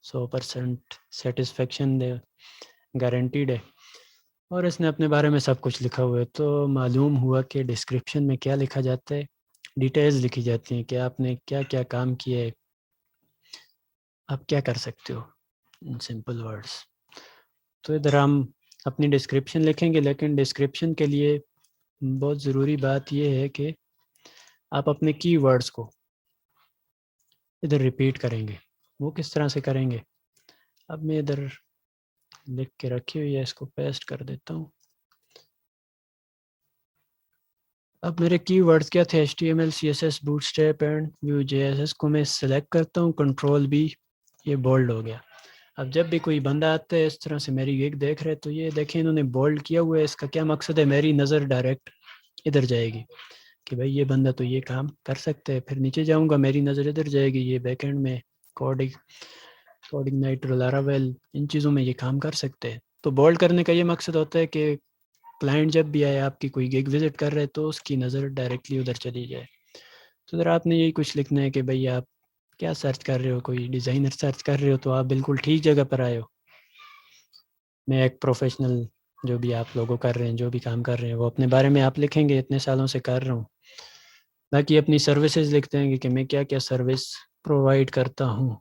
100% سیٹسفیکشن گارنٹیڈ ہے, اور اس نے اپنے بارے میں سب کچھ لکھا ہوا ہے. تو معلوم ہوا کہ ڈسکرپشن میں کیا لکھا جاتا ہے, ڈیٹیلز لکھی جاتی ہیں کہ آپ نے کیا کیا کام کیا ہے, آپ کیا کر سکتے ہو ان سمپل ورڈز. تو ادھر ہم اپنی ڈسکرپشن لکھیں گے, لیکن ڈسکرپشن کے لیے بہت ضروری بات یہ ہے کہ آپ اپنے کی ورڈز کو ادھر ریپیٹ کریں گے. وہ کس طرح سے کریں گے, اب میں ادھر لکھ کے رکھی ہوئی ہے, اس کو پیسٹ کر دیتا ہوں. اب میرے کی ورڈز کیا تھے, HTML CSS Bootstrap and Vue.js کو میں سلیکٹ کرتا ہوں, کنٹرول بھی, یہ بولڈ ہو گیا. اب جب بھی کوئی بندہ آتا ہے اس طرح سے میری گگ دیکھ رہے تو یہ دیکھیں انہوں نے بولڈ کیا ہوا ہے, اس کا کیا مقصد ہے, میری نظر ڈائریکٹ ادھر جائے گی کہ بھائی یہ بندہ تو یہ کام کر سکتے ہیں. پھر نیچے جاؤں گا میری نظر ادھر جائے گی, یہ بیک اینڈ میں کوڈنگ نائٹرو لاراویل ان چیزوں میں یہ کام کر سکتے ہیں. تو بولڈ کرنے کا یہ مقصد ہوتا ہے کہ کلائنٹ جب بھی آئے آپ کی کوئی گگ وزٹ کر رہے تو اس کی نظر ڈائریکٹلی ادھر چلی جائے. تو ادھر آپ نے یہی کچھ لکھنا ہے کہ بھائی آپ کیا سرچ کر رہے ہو, کوئی ڈیزائنر سرچ کر رہے ہو تو آپ بالکل ٹھیک جگہ پر آئے ہو. میں ایک پروفیشنل جو بھی آپ لوگوں کر رہے ہیں, جو بھی کام کر رہے ہیں وہ اپنے بارے میں آپ لکھیں گے, اتنے سالوں سے کر رہا ہوں. باقی اپنی سروسز لکھتے ہیں کہ میں کیا کیا سروس پرووائڈ کرتا ہوں.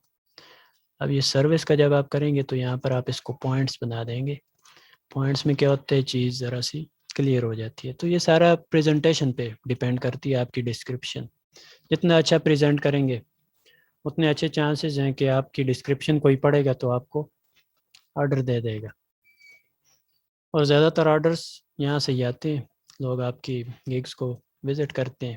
اب یہ سروس کا جب آپ کریں گے تو یہاں پر آپ اس کو پوائنٹس بنا دیں گے. پوائنٹس میں کیا ہوتا ہے, چیز ذرا سی کلیئر ہو جاتی ہے. تو یہ سارا پریزنٹیشن پہ ڈیپینڈ کرتی ہے آپ کی ڈسکرپشن. جتنا اچھا پریزنٹ کریں گے اتنے اچھے چانسز ہیں کہ آپ کی ڈسکرپشن کوئی پڑھے گا تو آپ کو آرڈر دے دے گا. اور زیادہ تر آرڈرس یہاں سے ہی آتے ہیں. لوگ آپ کی گیگس کو وزٹ کرتے ہیں،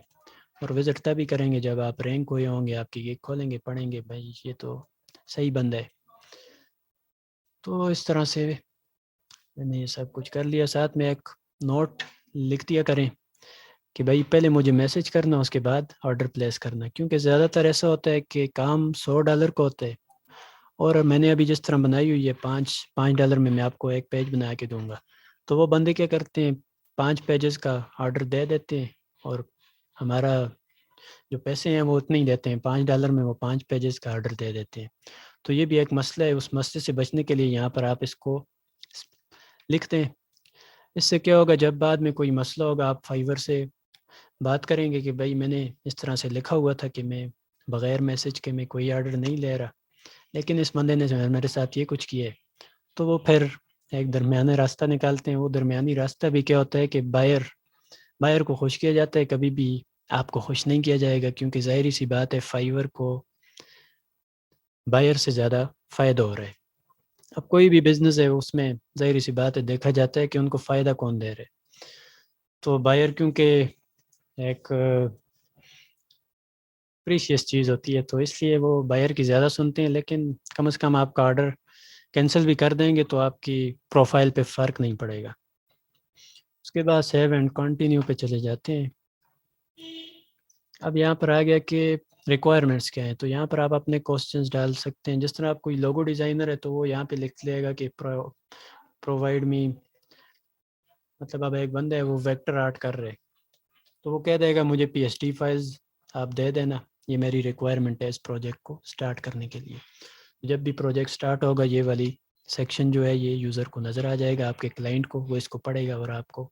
اور وزٹ تبھی کریں گے جب آپ رینک ہوئے ہوں گے، آپ کی گیگ کھولیں گے، پڑھیں گے بھائی یہ تو صحیح بندہ ہے. تو اس طرح سے میں نے یہ سب کچھ کر لیا. ساتھ میں ایک نوٹ لکھ دیا کریں کہ بھائی پہلے مجھے میسج کرنا، اس کے بعد آرڈر پلیس کرنا، کیونکہ زیادہ تر ایسا ہوتا ہے کہ کام $100 کا ہوتا ہے، اور میں نے ابھی جس طرح بنائی ہوئی ہے $5 میں آپ کو ایک پیج بنا کے دوں گا. تو وہ بندے کیا کرتے ہیں 5 پیجز کا آرڈر دے دیتے ہیں، اور ہمارا جو پیسے ہیں وہ اتنے ہی دیتے ہیں. $5 میں وہ 5 پیجز کا آرڈر دے دیتے ہیں. تو یہ بھی ایک مسئلہ ہے. اس مسئلے سے بچنے کے لیے یہاں پر آپ اس کو لکھ دیں. اس سے کیا ہوگا، جب بعد میں کوئی مسئلہ ہوگا آپ فائیور سے بات کریں گے کہ بھائی میں نے اس طرح سے لکھا ہوا تھا کہ میں بغیر میسج کے میں کوئی آرڈر نہیں لے رہا، لیکن اس بندے نے میرے ساتھ یہ کچھ کیا ہے. تو وہ پھر ایک درمیانی راستہ نکالتے ہیں. وہ درمیانی راستہ بھی کیا ہوتا ہے کہ بائر کو خوش کیا جاتا ہے، کبھی بھی آپ کو خوش نہیں کیا جائے گا، کیونکہ ظاہری سی بات ہے فائیور کو بائر سے زیادہ فائدہ ہو رہا ہے. اب کوئی بھی بزنس ہے اس میں ظاہری سی بات ہے دیکھا جاتا ہے کہ ان کو فائدہ کون دے رہے. تو بائر کیونکہ ایک پریشیس چیز ہوتی ہے، تو اس لیے وہ بائر کی زیادہ سنتے ہیں. لیکن کم از کم آپ کا آرڈر کینسل بھی کر دیں گے تو آپ کی پروفائل پہ فرق نہیں پڑے گا. اس کے بعد سیو اینڈ کنٹینیو پہ چلے جاتے ہیں. اب یہاں پر آ گیا کہ ریکوائرمنٹس کیا ہیں. تو یہاں پر آپ اپنے کوسچنز ڈال سکتے ہیں. جس طرح آپ کوئی لوگو ڈیزائنر ہے تو وہ یہاں پہ لکھ لے گا کہ پرووائڈ می، مطلب اب ایک بندہ ہے وہ ویکٹر آرٹ کر رہے، تو وہ کہہ دے گا مجھے PSD فائلز آپ دے دینا، یہ میری ریکوائرمنٹ ہے اس پروجیکٹ کو سٹارٹ کرنے کے لیے. جب بھی پروجیکٹ سٹارٹ ہوگا یہ والی سیکشن جو ہے یہ یوزر کو نظر آ جائے گا، آپ کے کلائنٹ کو، وہ اس کو پڑھے گا اور آپ کو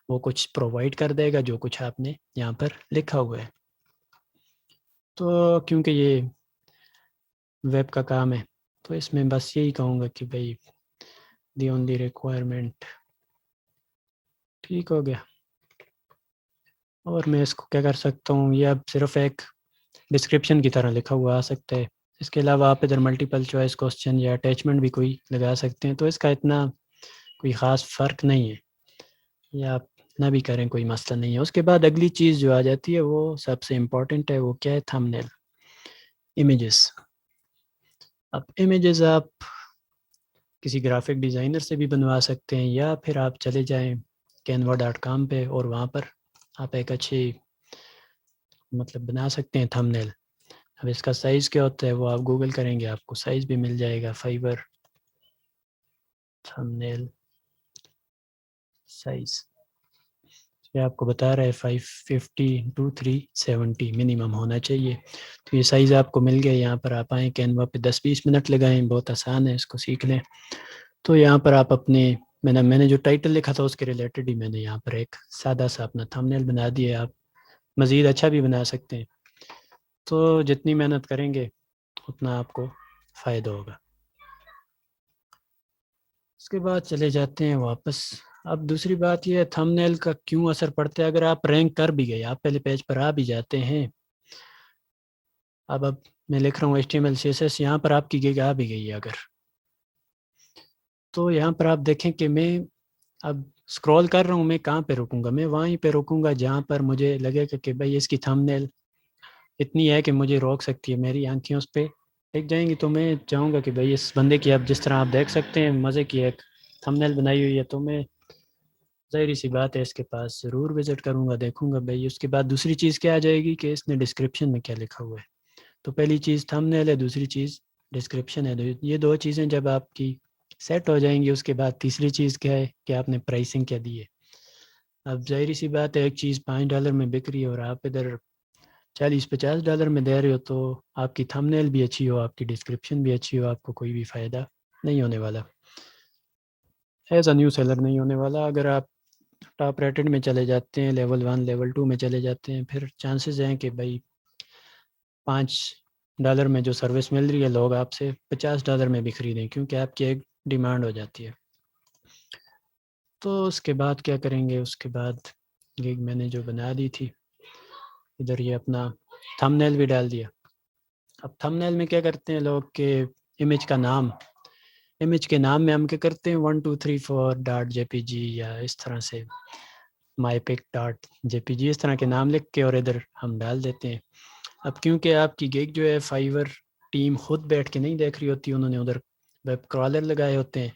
وہ کچھ پرووائڈ کر دے گا جو کچھ آپ نے یہاں پر لکھا ہوا ہے. تو کیونکہ یہ ویب کا کام ہے تو اس میں بس یہی کہوں گا کہ بھائی دی اونلی ریکوائرمنٹ، ٹھیک ہو گیا. اور میں اس کو کیا کر سکتا ہوں، یہ اب صرف ایک ڈسکرپشن کی طرح لکھا ہوا آ سکتا ہے. اس کے علاوہ آپ ادھر ملٹیپل چوائس کوسچن یا اٹیچمنٹ بھی کوئی لگا سکتے ہیں. تو اس کا اتنا کوئی خاص فرق نہیں ہے، یا آپ نہ بھی کریں کوئی مسئلہ نہیں ہے. اس کے بعد اگلی چیز جو آ جاتی ہے وہ سب سے امپورٹنٹ ہے. وہ کیا ہے؟ تھمبنیل، امیجز. اب امیجز آپ کسی گرافک ڈیزائنر سے بھی بنوا سکتے ہیں، یا پھر آپ چلے جائیں canva.com پہ اور وہاں پر آپ ایک اچھی مطلب بنا سکتے ہیں تھمبنیل. اب اس کا سائز کیا ہوتا ہے وہ آپ گوگل کریں گے، آپ کو سائز بھی مل جائے گا. فائیور تھمبنیل سائز یہ آپ کو بتا رہا ہے 550x370 منیمم ہونا چاہیے. تو یہ سائز آپ کو مل گیا. یہاں پر آپ آئیں کینوا پہ 10-20 منٹ لگائیں، بہت آسان ہے، اس کو سیکھ لیں. تو یہاں پر آپ اپنے میں نے جو ٹائٹل لکھا تھا اس کے ریلیٹڈ ہی میں نے یہاں پر ایک سادہ سا اپنا تھمبنیل بنا دیا. آپ مزید اچھا بھی بنا سکتے ہیں. تو جتنی محنت کریں گے اتنا آپ کو فائدہ ہوگا. اس کے بعد چلے جاتے ہیں واپس. اب دوسری بات یہ ہے تھمبنیل کا کیوں اثر پڑتا ہے. اگر آپ رینک کر بھی گئے، آپ پہلے پیج پر آ بھی جاتے ہیں، اب میں لکھ رہا ہوں HTML CSS، یہاں پر آپ کی گیگ آ بھی گئی ہے اگر، تو یہاں پر آپ دیکھیں کہ میں اب اسکرول کر رہا ہوں. میں کہاں پہ رکوں گا؟ میں وہیں پہ رکوں گا جہاں پر مجھے لگے گا کہ بھائی اس کی تھمبنیل اتنی ہے کہ مجھے روک سکتی ہے، میری آنکھیں اس پہ ٹک جائیں گی. تو میں چاہوں گا کہ بھائی اس بندے کی اب جس طرح آپ دیکھ سکتے ہیں مزے کی ایک تھمبنیل بنائی ہوئی ہے، تو میں ظاہری سی بات ہے اس کے پاس ضرور وزٹ کروں گا، دیکھوں گا بھائی. اس کے بعد دوسری چیز کیا آ جائے گی کہ اس نے ڈسکرپشن میں کیا لکھا ہوا ہے. تو پہلی چیز تھمبنیل ہے، دوسری چیز ڈسکرپشن ہے. یہ دو چیزیں جب آپ کی سیٹ ہو جائیں گی، اس کے بعد تیسری چیز کیا ہے کہ آپ نے پرائسنگ کیا دی ہے. اب ظاہری سی بات ہے ایک چیز $5 میں بک رہی ہے اور آپ ادھر $40-50 میں دے رہے ہو، تو آپ کی تھمبنیل بھی اچھی ہو، آپ کی ڈسکرپشن بھی اچھی ہو، آپ کو کوئی بھی فائدہ نہیں ہونے والا، ایز اے نیو سیلر نہیں ہونے والا. اگر آپ ٹاپ ریٹڈ میں چلے جاتے ہیں، لیول 1 لیول 2 میں چلے جاتے ہیں، پھر چانسز ہیں کہ بھائی $5 میں جو سروس مل رہی ہے لوگ آپ سے $50 میں بھی خریدیں، کیونکہ آپ کی ایک ڈیمانڈ ہو جاتی ہے. تو اس کے بعد کیا کریں گے؟ اس کے بعد گیگ میں نے جو بنا دی تھی ادھر یہ اپنا تھمبنیل بھی ڈال دیا. اب تھم نیل میں کیا کرتے ہیں لوگ کہ امیج کا نام، امیج کے نام میں ہم کیا کرتے ہیں 1234.jpg یا اس طرح سے مائی پک ڈاٹ جے پی جی اس طرح کے نام لکھ کے اور ادھر ہم ڈال دیتے ہیں۔ اب کیونکہ آپ کی گیگ جو ہے فائیور ٹیم خود بیٹھ کے نہیں دیکھ رہی ہوتی، انہوں نے ادھر ویب کرالر لگائے ہوتے ہیں،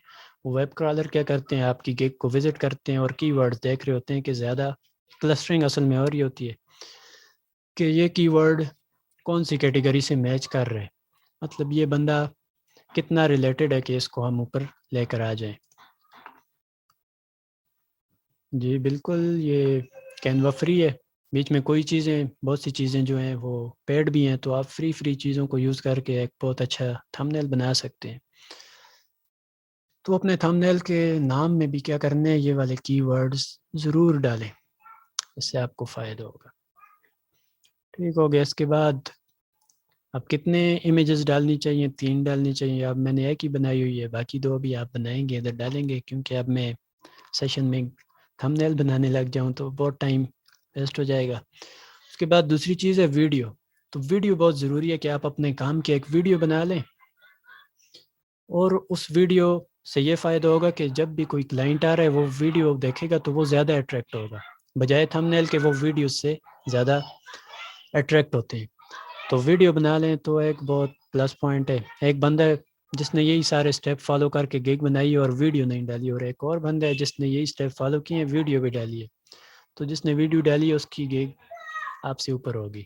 وہ ویب کرالر کیا کرتے ہیں آپ کی گیگ کو وزٹ کرتے ہیں اور کی ورڈ دیکھ رہے ہوتے ہیں کہ زیادہ کلسٹرنگ اصل میں ہو رہی ہوتی ہے کہ یہ کی ورڈ کون سی کیٹیگری سے میچ کر رہے ہیں، مطلب یہ بندہ کتنا ریلیٹڈ ہے کہ اس کو ہم اوپر لے کر آ جائیں۔ جی بالکل، یہ کینوا فری ہے، بیچ میں کوئی چیزیں، بہت سی چیزیں جو ہیں وہ پیڈ بھی ہیں، تو آپ فری چیزوں کو یوز کر کے ایک بہت اچھا تھم نیل بنا سکتے ہیں۔ تو اپنے تھم نیل کے نام میں بھی کیا کرنے ہیں، یہ والے کی ورڈز ضرور ڈالیں، اس سے آپ کو فائدہ ہوگا۔ ٹھیک ہو گیا، اس کے بعد اب کتنے امیجز ڈالنی چاہیے؟ 3 ڈالنی چاہیے۔ اب میں نے ایک ہی بنائی ہوئی ہے، باقی 2 بھی آپ بنائیں گے ادھر ڈالیں گے، کیونکہ اب میں سیشن میں تھم نیل بنانے لگ جاؤں تو بہت ٹائم ویسٹ ہو جائے گا۔ اس کے بعد دوسری چیز ہے ویڈیو، تو ویڈیو بہت ضروری ہے کہ آپ اپنے کام کی ایک ویڈیو بنا لیں، اور اس ویڈیو سے یہ فائدہ ہوگا کہ جب بھی کوئی کلائنٹ آ رہا ہے وہ ویڈیو دیکھے گا تو وہ زیادہ اٹریکٹ ہوگا، بجائے تھم نیل کے وہ ویڈیو سے زیادہ اٹریکٹ ہوتے ہیں۔ تو ویڈیو بنا لیں تو ایک بہت پلس پوائنٹ ہے۔ ایک بندہ ہے جس نے یہی سارے سٹیپ فالو کر کے گیگ بنائی اور ویڈیو نہیں ڈالی، اور ایک اور بندہ ہے جس نے یہی سٹیپ فالو کیے ہیں، ویڈیو بھی ڈالی ہے، تو جس نے ویڈیو ڈالی ہے اس کی گیگ آپ سے اوپر ہوگی۔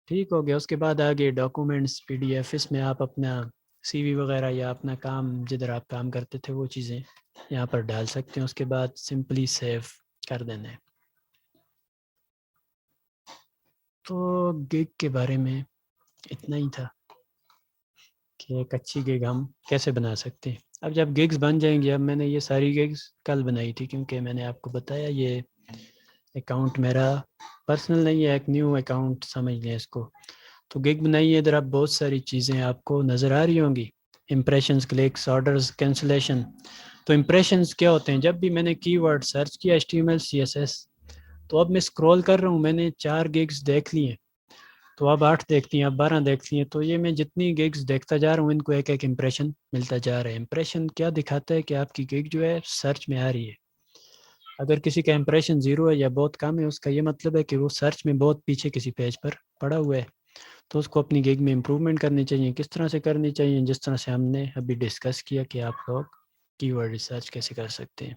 ٹھیک ہو گیا، اس کے بعد آگے ڈاکومنٹس پی ڈی ایف، اس میں آپ اپنا سی وی وغیرہ یا اپنا کام جدھر آپ کام کرتے تھے وہ چیزیں یہاں پر ڈال سکتے ہیں۔ اس کے بعد سمپلی سیو کر دینا ہے۔ تو گیگ کے بارے میں اتنا ہی تھا کہ ایک اچھی گیگ ہم کیسے بنا سکتے ہیں۔ اب جب گیگز بن جائیں گے، اب میں نے یہ ساری گیگز کل بنائی تھی کیونکہ میں نے آپ کو بتایا یہ اکاؤنٹ میرا پرسنل نہیں ہے، ایک نیو اکاؤنٹ سمجھ لیں اس کو۔ تو گیگ بنائی ہے، ادھر اب بہت ساری چیزیں آپ کو نظر آ رہی ہوں گی، امپریشنز، کلکس، آرڈرز، کینسلیشن۔ تو امپریشنز کیا ہوتے ہیں؟ جب بھی میں نے کی ورڈ سرچ کیا HTML CSS، تو اب میں اسکرول کر رہا ہوں، میں نے 4 گیگز دیکھ لی ہیں، تو اب 8 دیکھتی ہیں، اب 12 دیکھتی ہیں، تو یہ میں جتنی گیگز دیکھتا جا رہا ہوں ان کو ایک ایک امپریشن ملتا جا رہا ہے۔ امپریشن کیا دکھاتا ہے کہ آپ کی گیگ جو ہے سرچ میں آ رہی ہے۔ اگر کسی کا امپریشن 0 ہے یا بہت کم ہے، اس کا یہ مطلب ہے کہ وہ سرچ میں بہت پیچھے کسی پیج پر پڑا ہوا ہے، تو اس کو اپنی گیگ میں امپروومنٹ کرنی چاہیے۔ کس طرح سے کرنی چاہیے؟ جس طرح سے ہم نے ابھی ڈسکس کیا کہ آپ لوگ کی ورڈ ریسرچ کیسے کر سکتے ہیں۔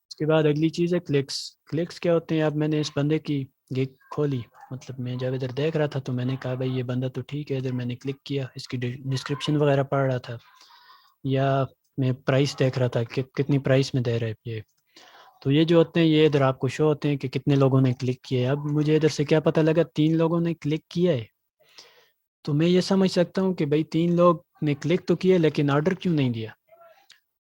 اس کے بعد اگلی چیز ہے کلکس۔ کلکس کیا ہوتے ہیں؟ اب میں نے اس بندے کی گیگ کھولی، مطلب میں جب ادھر دیکھ رہا تھا تو میں نے کہا بھائی یہ بندہ تو ٹھیک ہے، ادھر میں نے کلک کیا، اس کی ڈسکرپشن وغیرہ پڑھ رہا تھا، یا میں پرائس دیکھ رہا تھا کہ کتنی پرائس میں دے رہے یہ۔ تو یہ جو ہوتے ہیں یہ ادھر آپ کو شو ہوتے ہیں کہ کتنے لوگوں نے کلک کیا ہے۔ اب مجھے ادھر سے کیا پتہ لگا 3 لوگوں نے کلک کیا ہے، تو میں یہ سمجھ سکتا ہوں کہ بھائی 3 لوگ نے کلک تو کیا لیکن آرڈر کیوں نہیں دیا؟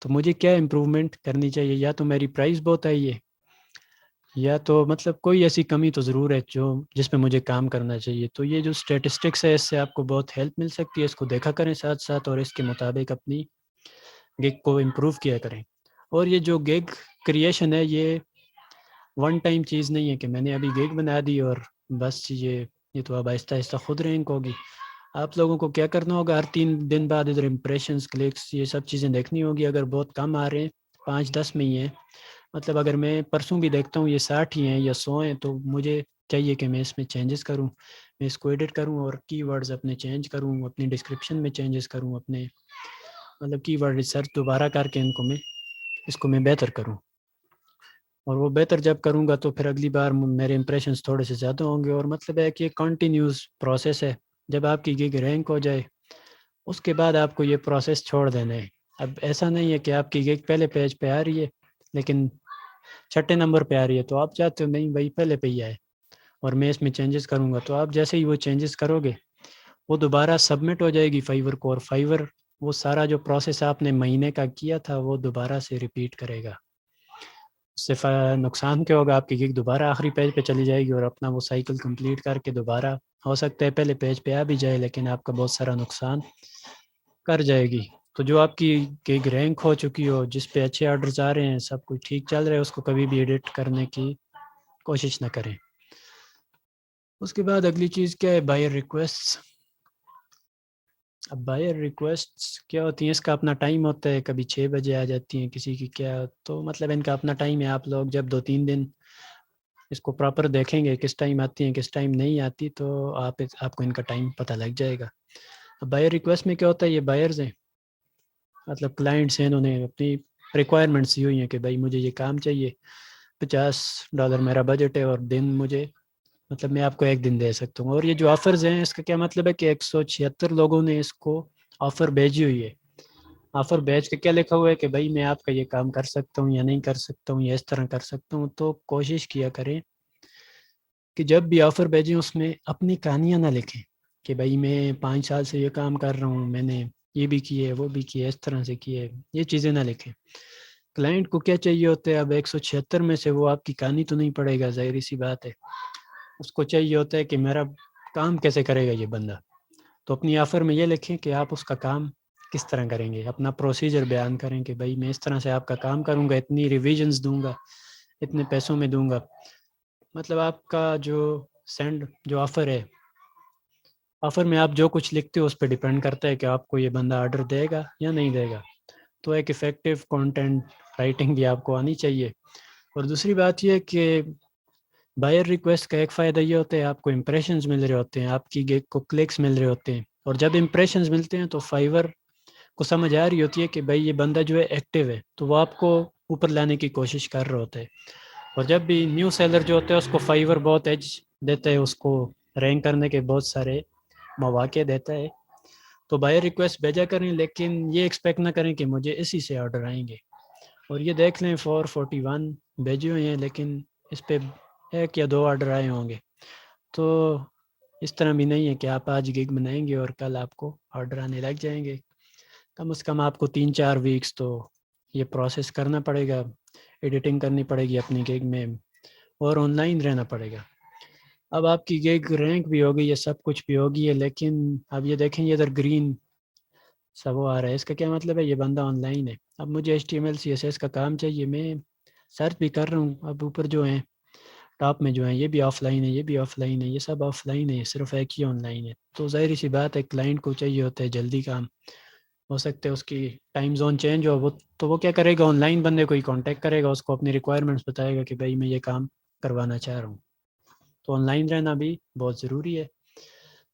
تو مجھے کیا امپروومنٹ کرنی چاہیے؟ یا تو میری پرائس بہت آئی ہے، یا تو مطلب کوئی ایسی کمی تو ضرور ہے جس پہ مجھے کام کرنا چاہیے۔ تو یہ جو اسٹیٹسٹکس ہے اس سے آپ کو بہت ہیلپ مل سکتی ہے، اس کو دیکھا کریں ساتھ ساتھ، اور اس کے مطابق اپنی گیگ کو امپروو کیا کریں۔ اور یہ جو گیگ کریشن ہے یہ ون ٹائم چیز نہیں ہے کہ میں نے ابھی گیگ بنا دی اور بس یہ تو اب آہستہ آہستہ خود رینک ہوگی۔ آپ لوگوں کو کیا کرنا ہوگا، ہر 3 دن بعد ادھر امپریشنز، کلکس، یہ سب چیزیں دیکھنی ہوگی۔ اگر بہت کم آ رہے ہیں، 5-10 میں ہی ہیں، مطلب اگر میں پرسوں بھی دیکھتا ہوں یہ 60 ہی ہیں یا 100 ہیں، تو مجھے چاہیے کہ میں اس میں چینجز کروں، میں اس کو ایڈٹ کروں اور کی ورڈز اپنے چینج کروں، اپنی ڈسکرپشن میں چینجز کروں، اپنے مطلب کی ورڈ ریسرچ دوبارہ کر کے اس کو میں بہتر کروں، اور وہ بہتر جب کروں گا تو پھر اگلی بار میرے امپریشنز تھوڑے سے زیادہ ہوں گے۔ اور مطلب ہے کہ یہ کنٹینیوس پروسیس ہے، جب آپ کی گیگ رینک ہو جائے اس کے بعد آپ کو یہ پروسیس چھوڑ دینا ہے۔ اب ایسا نہیں ہے کہ آپ کی گیگ پہلے پیج پہ آ رہی ہے لیکن 6 نمبر پہ آ رہی ہے، تو آپ چاہتے ہو نہیں بھائی پہلے پہ ہی آئے اور میں اس میں چینجز کروں گا، تو آپ جیسے ہی وہ چینجز کرو گے وہ دوبارہ سبمٹ ہو جائے گی فائیور کو، اور فائیور وہ سارا جو پروسیس آپ نے مہینے کا کیا تھا وہ دوبارہ سے ریپیٹ کرے گا۔ اس سے نقصان کیا ہوگا؟ آپ کی گیگ دوبارہ آخری پیج پہ چلی جائے گی اور اپنا وہ سائیکل کمپلیٹ کر کے دوبارہ ہو سکتا ہے پہلے پیج پہ آ بھی جائے لیکن آپ کا بہت سارا نقصان کر جائے گی۔ تو جو آپ کی گیگ رینک ہو چکی ہو، جس پہ اچھے آرڈرز آ رہے ہیں، سب کچھ ٹھیک چل رہا ہے، اس کو کبھی بھی ایڈٹ کرنے کی کوشش نہ کریں۔ اس کے بعد اگلی چیز کیا ہے؟ Buyer request. اب بائر ریکویسٹ کیا ہوتی ہیں؟ اس کا اپنا ٹائم ہوتا ہے، کبھی 6 بجے آ جاتی ہیں کسی کی، کیا تو مطلب ان کا اپنا ٹائم ہے. آپ لوگ جب 2-3 دن اس کو پراپر دیکھیں گے کس ٹائم آتی ہیں کس ٹائم نہیں آتی، تو آپ کو ان کا ٹائم پتہ لگ جائے گا. اب بائر ریکویسٹ میں کیا ہوتا ہے؟ یہ بائرز ہیں، مطلب کلائنٹس ہیں، انہوں نے اپنی ریکوائرمنٹس دی ہوئی ہیں کہ بھائی مجھے یہ کام چاہیے، $50 میرا بجٹ ہے، اور دن مجھے مطلب میں آپ کو 1 دن دے سکتا ہوں. اور یہ جو آفرز ہیں اس کا کیا مطلب ہے کہ 176 لوگوں نے اس کو آفر بھیجی ہوئی ہے. آفر بھیج کے کیا لکھا ہوا ہے کہ بھائی میں آپ کا یہ کام کر سکتا ہوں یا نہیں کر سکتا ہوں یا اس طرح کر سکتا ہوں. تو کوشش کیا کریں کہ جب بھی آفر بھیجیں اس میں اپنی کہانیاں نہ لکھیں کہ بھائی میں 5 سال سے یہ کام کر رہا ہوں، میں نے یہ بھی کیے وہ بھی کیے اس طرح سے کیے، یہ چیزیں نہ لکھیں. کلائنٹ کو کیا چاہیے ہوتا ہے؟ اب 176 میں سے وہ آپ کی کہانی تو نہیں پڑے گا، ظاہری سی بات ہے. اس کو چاہیے ہوتا ہے کہ میرا کام کیسے کرے گا یہ بندہ. تو اپنی آفر میں یہ لکھیں کہ آپ اس کا کام کس طرح کریں گے، اپنا پروسیجر بیان کریں کہ بھائی میں اس طرح سے آپ کا کام کروں گا، اتنی ریویژنز دوں گا، اتنے پیسوں میں دوں گا. مطلب آپ کا جو آفر ہے، آفر میں آپ جو کچھ لکھتے ہو اس پہ ڈیپینڈ کرتا ہے کہ آپ کو یہ بندہ آرڈر دے گا یا نہیں دے گا. تو ایک افیکٹو کانٹینٹ رائٹنگ بھی آپ کو آنی چاہیے. اور دوسری بات یہ کہ بائر ریکویسٹ کا ایک فائدہ یہ ہوتا ہے آپ کو امپریشنز مل رہے ہوتے ہیں، آپ کی گیگ کو کلکس مل رہے ہوتے ہیں. اور جب امپریشنز ملتے ہیں تو فائیور کو سمجھ آ رہی ہوتی ہے کہ بھائی یہ بندہ جو ہے ایکٹیو ہے، تو وہ آپ کو اوپر لانے کی کوشش کر رہا ہوتا ہے. اور جب بھی نیو سیلر جو ہوتا ہے اس کو فائیور بہت ایج دیتا ہے، اس کو رینک کرنے کے بہت سارے مواقع دیتا ہے. تو بائر ریکویسٹ بھیجا کریں، لیکن یہ ایکسپیکٹ نہ کریں کہ مجھے اسی سے آرڈر آئیں گے. اور یہ دیکھ لیں 441 بھیجے ہوئے ہیں، لیکن اس پہ 1 یا 2 آرڈر آئے ہوں گے. تو اس طرح بھی نہیں ہے کہ آپ آج گگ بنائیں گے اور کل آپ کو آرڈر آنے لگ جائیں گے. کم از کم آپ کو 3-4 ویکس تو یہ پروسیس کرنا پڑے گا، ایڈیٹنگ کرنی پڑے گی اپنی گگ میں، اور آن لائن رہنا پڑے گا. اب آپ کی گگ رینک بھی ہوگی، یہ سب کچھ بھی ہوگی ہے، لیکن اب یہ دیکھیں یہ ادھر گرین سب وہ آ رہا ہے، اس کا کیا مطلب ہے؟ یہ بندہ آن لائن ہے. اب مجھے HTML CSS کا کام چاہیے، میں سرچ بھی کر رہا ہوں. اب اوپر جو ہیں ٹاپ میں جو ہیں یہ بھی آف لائن ہے، یہ بھی آف لائن ہے، یہ سب آف لائن ہے، صرف ایک ہی آن لائن ہے. تو ظاہری سی بات ہے کلائنٹ کو چاہیے ہوتا ہے جلدی کام، ہو سکتا ہے اس کی ٹائم زون چینج ہو، وہ کیا کرے گا؟ آن لائن بندے کو ہی کانٹیکٹ کرے گا، اس کو اپنی ریکوائرمنٹس بتائے گا کہ بھائی میں یہ کام کروانا چاہ رہا ہوں. تو آن لائن رہنا بھی بہت ضروری ہے.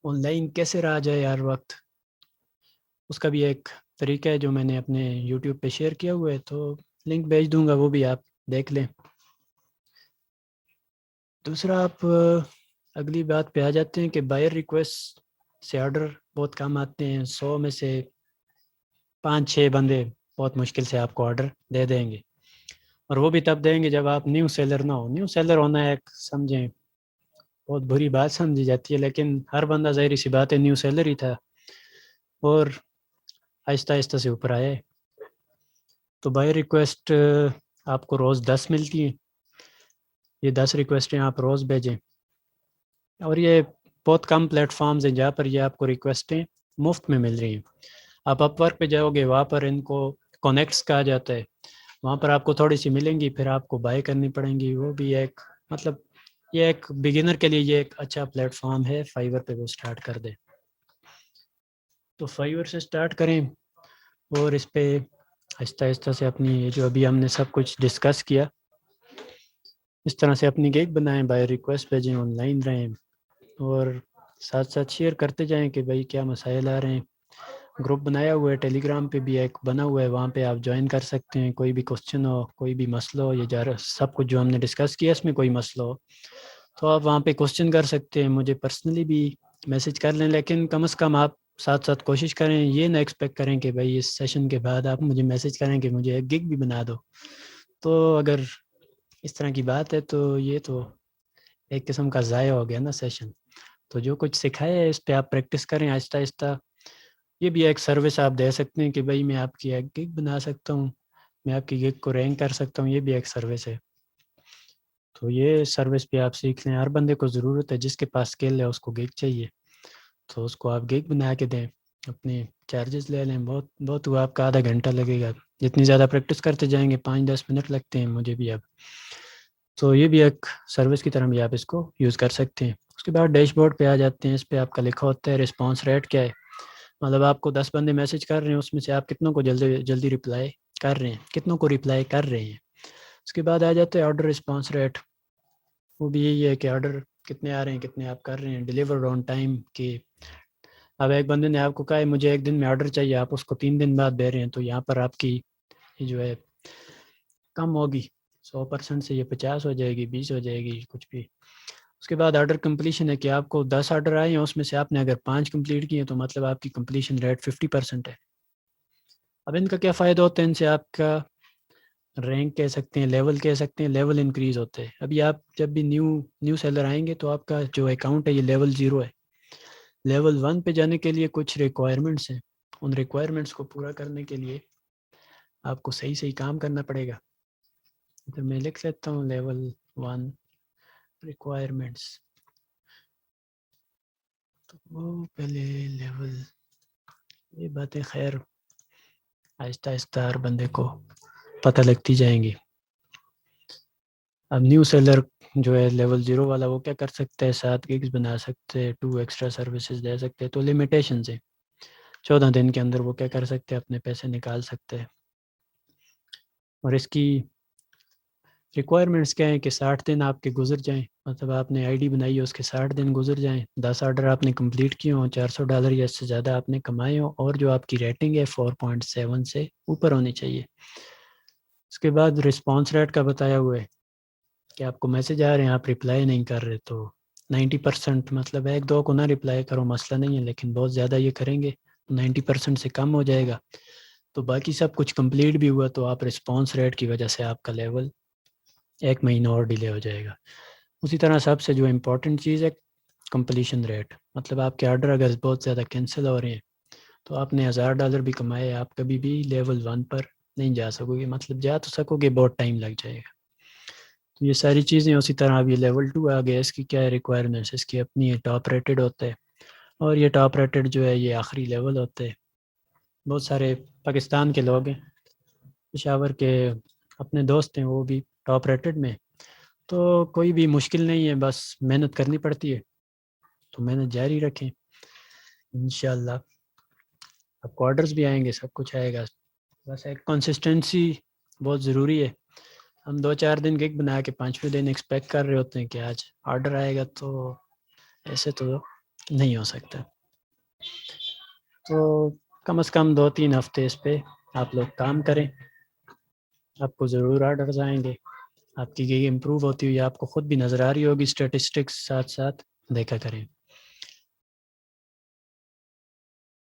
آن لائن کیسے رہا جائے ہر وقت، اس کا بھی ایک طریقہ ہے جو میں نے اپنے YouTube پہ شیئر کیا ہوا ہے، تو لنک بھیج دوں گا، وہ بھی آپ دیکھ لیں. دوسرا آپ اگلی بات پہ آ جاتے ہیں کہ بائر ریکویسٹ سے آرڈر بہت کم آتے ہیں. 100 میں سے 5-6 بندے بہت مشکل سے آپ کو آرڈر دے دیں گے، اور وہ بھی تب دیں گے جب آپ نیو سیلر نہ ہو. نیو سیلر ہونا ایک سمجھیں بہت بری بات سمجھی جاتی ہے، لیکن ہر بندہ ظاہری سی بات ہے نیو سیلر ہی تھا اور آہستہ آہستہ سے اوپر آئے. تو بائر ریکویسٹ آپ کو روز 10 ملتی ہیں، یہ 10 ریکویسٹیں آپ روز بھیجیں. اور یہ بہت کم پلیٹ فارمز ہیں جہاں پر یہ آپ کو ریکویسٹیں مفت میں مل رہی ہیں. آپ اپ ورک پہ جاؤ گے، وہاں پر ان کو کونیکٹس کہا جاتا ہے، وہاں پر آپ کو تھوڑی سی ملیں گی، پھر آپ کو بائی کرنی پڑیں گی. وہ بھی ایک مطلب یہ ایک بگنر کے لیے یہ ایک اچھا پلیٹ فارم ہے، فائیور پہ وہ سٹارٹ کر دیں. تو فائیور سے سٹارٹ کریں اور اس پہ آہستہ آہستہ سے اپنی یہ جو ابھی ہم نے سب کچھ ڈسکس کیا اس طرح سے اپنی گیگ بنائیں، بائی ریکویسٹ بھیجیں، آن لائن رہیں، اور ساتھ ساتھ شیئر کرتے جائیں کہ بھائی کیا مسائل آ رہے ہیں. گروپ بنایا ہوا ہے ٹیلی گرام پہ بھی ایک بنا ہوا ہے، وہاں پہ آپ جوائن کر سکتے ہیں. کوئی بھی کوسچن ہو، کوئی بھی مسئلہ ہو، یہ سب کچھ جو ہم نے ڈسکس کیا اس میں کوئی مسئلہ ہو تو آپ وہاں پہ کوسچن کر سکتے ہیں، مجھے پرسنلی بھی میسج کر لیں. لیکن کم از کم آپ ساتھ ساتھ کوشش کریں، یہ نہ ایکسپیکٹ کریں کہ بھائی اس سیشن کے بعد آپ مجھے میسج کریں کہ مجھے ایک گگ بھی بنا دو. تو اگر اس طرح کی بات ہے تو یہ تو ایک قسم کا ضائع ہو گیا نا سیشن. تو جو کچھ سکھایا ہے اس پہ آپ پریکٹس کریں آہستہ آہستہ. یہ بھی ایک سروس آپ دے سکتے ہیں کہ بھائی میں آپ کی ایک گگ بنا سکتا ہوں، میں آپ کی گگ کو رینک کر سکتا ہوں، یہ بھی ایک سروس ہے. تو یہ سروس بھی آپ سیکھ لیں. ہر بندے کو ضرورت ہے، جس کے پاس اسکل ہے اس کو گگ چاہیے، تو اس کو آپ گگ بنا کے دیں، اپنے چارجز لے لیں. بہت ہوا آپ کا آدھا گھنٹہ لگے گا، جتنی زیادہ پریکٹس کرتے جائیں گے. 5-10 منٹ لگتے ہیں مجھے بھی اب. تو یہ بھی ایک سروس کی طرح بھی آپ اس کو یوز کر سکتے ہیں. اس کے بعد ڈیش بورڈ پہ آ جاتے ہیں. اس پہ آپ کا لکھا ہوتا ہے رسپانس ریٹ کیا ہے، مطلب آپ کو 10 بندے میسج کر رہے ہیں، اس میں سے آپ کتنوں کو جلدی جلدی رپلائی کر رہے ہیں، کتنوں کو رپلائی کر رہے ہیں. اس کے بعد آ جاتے ہیں آرڈر رسپانس ریٹ. وہ بھی یہی ہے کہ آرڈر کتنے آ رہے ہیں، کتنے آپ کر رہے ہیں. ڈیلیورڈ آن ٹائم کہ اب ایک بندے نے آپ کو کہا ہے مجھے 1 دن میں آرڈر چاہیے، آپ اس کو 3 دن بعد دے رہے ہیں، تو یہاں پر آپ کی جو ہے کم ہوگی. 100% سے یہ 50 ہو جائے گی، 20 ہو جائے گی، کچھ بھی. اس کے بعد آرڈر کمپلیشن ہے کہ آپ کو 10 آرڈر آئے ہیں، اس میں سے آپ نے اگر 5 کمپلیٹ کیے تو مطلب آپ کی کمپلیشن ریٹ 50% ہے. اب ان کا کیا فائدہ ہوتا ہے، ان سے آپ کا رینک کہہ سکتے ہیں، لیول کہہ سکتے ہیں، لیول انکریز ہوتے ہیں. ابھی آپ جب بھی نیو سیلر آئیں گے تو آپ کا جو اکاؤنٹ ہے یہ لیول 0 ہے. لیول 1 پہ جانے کے لیے کچھ ریکوائرمنٹس ہیں. ان ریکوائرمنٹس کو پورا کرنے کے لیے آپ کو صحیح کام کرنا پڑے گا. تو میں لکھ لیتا ہوں لیول 1 ریکوائرمنٹس. تو وہ پہلے لیول، یہ باتیں خیر آہستہ آہستہ ہر بندے کو پتہ لگتی جائیں گی. اب نیو سیلر جو ہے لیول 0 والا وہ کیا کر سکتا ہے، 7 گگز بنا سکتے ہیں، 2 ایکسٹرا سروسز دے سکتے ہیں. تو لیمیٹیشنز ہیں، 14 دن کے اندر وہ کیا کر سکتے ہیں، اپنے پیسے نکال سکتے ہیں. اور اس کی ریکوائرمنٹس کیا ہیں کہ 60 دن آپ کے گزر جائیں، مطلب آپ نے آئی ڈی بنائی ہے اس کے 60 دن گزر جائیں، 10 آرڈر آپ نے کمپلیٹ کیے ہوں، $400 یا اس سے زیادہ آپ نے کمائے ہوں، اور جو آپ کی ریٹنگ ہے 4.7 سے اوپر ہونی چاہیے. اس کے بعد رسپانس ریٹ کا بتایا ہوا ہے کہ آپ کو میسج آ رہے ہیں، آپ رپلائی نہیں کر رہے، تو 90%، مطلب 1-2 کو نہ رپلائی کرو مسئلہ نہیں ہے، لیکن بہت زیادہ یہ کریں گے 90% سے کم ہو جائے گا. تو باقی سب کچھ کمپلیٹ بھی ہوا تو آپ رسپانس ریٹ کی وجہ سے آپ کا لیول 1 مہینہ اور ڈیلے ہو جائے گا. اسی طرح سب سے جو امپورٹنٹ چیز ہے کمپلیشن ریٹ، مطلب آپ کے آرڈر اگر بہت زیادہ کینسل ہو رہے ہیں تو آپ نے $1000 بھی کمائے، آپ کبھی بھی لیول 1 پر نہیں جا سکو گے، مطلب جا تو سکو گے، بہت ٹائم لگ جائے گا. تو یہ ساری چیزیں. اسی طرح اب یہ لیول 2 آ گیا، اس کی کیا ہے ریکوائرمنٹس، اس کی اپنی ٹاپ ریٹڈ ہوتا ہے، اور یہ ٹاپ ریٹڈ جو ہے یہ آخری لیول ہوتے ہیں. بہت سارے پاکستان کے لوگ ہیں، پشاور کے اپنے دوست ہیں، وہ بھی ٹاپ ریٹڈ میں. تو کوئی بھی مشکل نہیں ہے، بس محنت کرنی پڑتی ہے، تو محنت جاری رکھیں انشاءاللہ. اب کو آرڈرز بھی آئیں گے، سب کچھ آئے گا، بس ایک کنسسٹنسی بہت ضروری ہے. ہم 2-4 دن گگ بنا کے 5ویں دن ایکسپیکٹ کر رہے ہوتے ہیں کہ آج آرڈر آئے گا، تو ایسے تو نہیں ہو سکتا. تو کم از کم 2-3 ہفتے اس پہ آپ لوگ کام کریں، آپ کو ضرور آرڈرز آئیں گے. آپ کی گگ امپروو ہوتی ہوئی آپ کو خود بھی نظر آ رہی ہوگی، اسٹیٹسٹکس ساتھ ساتھ دیکھا کریں.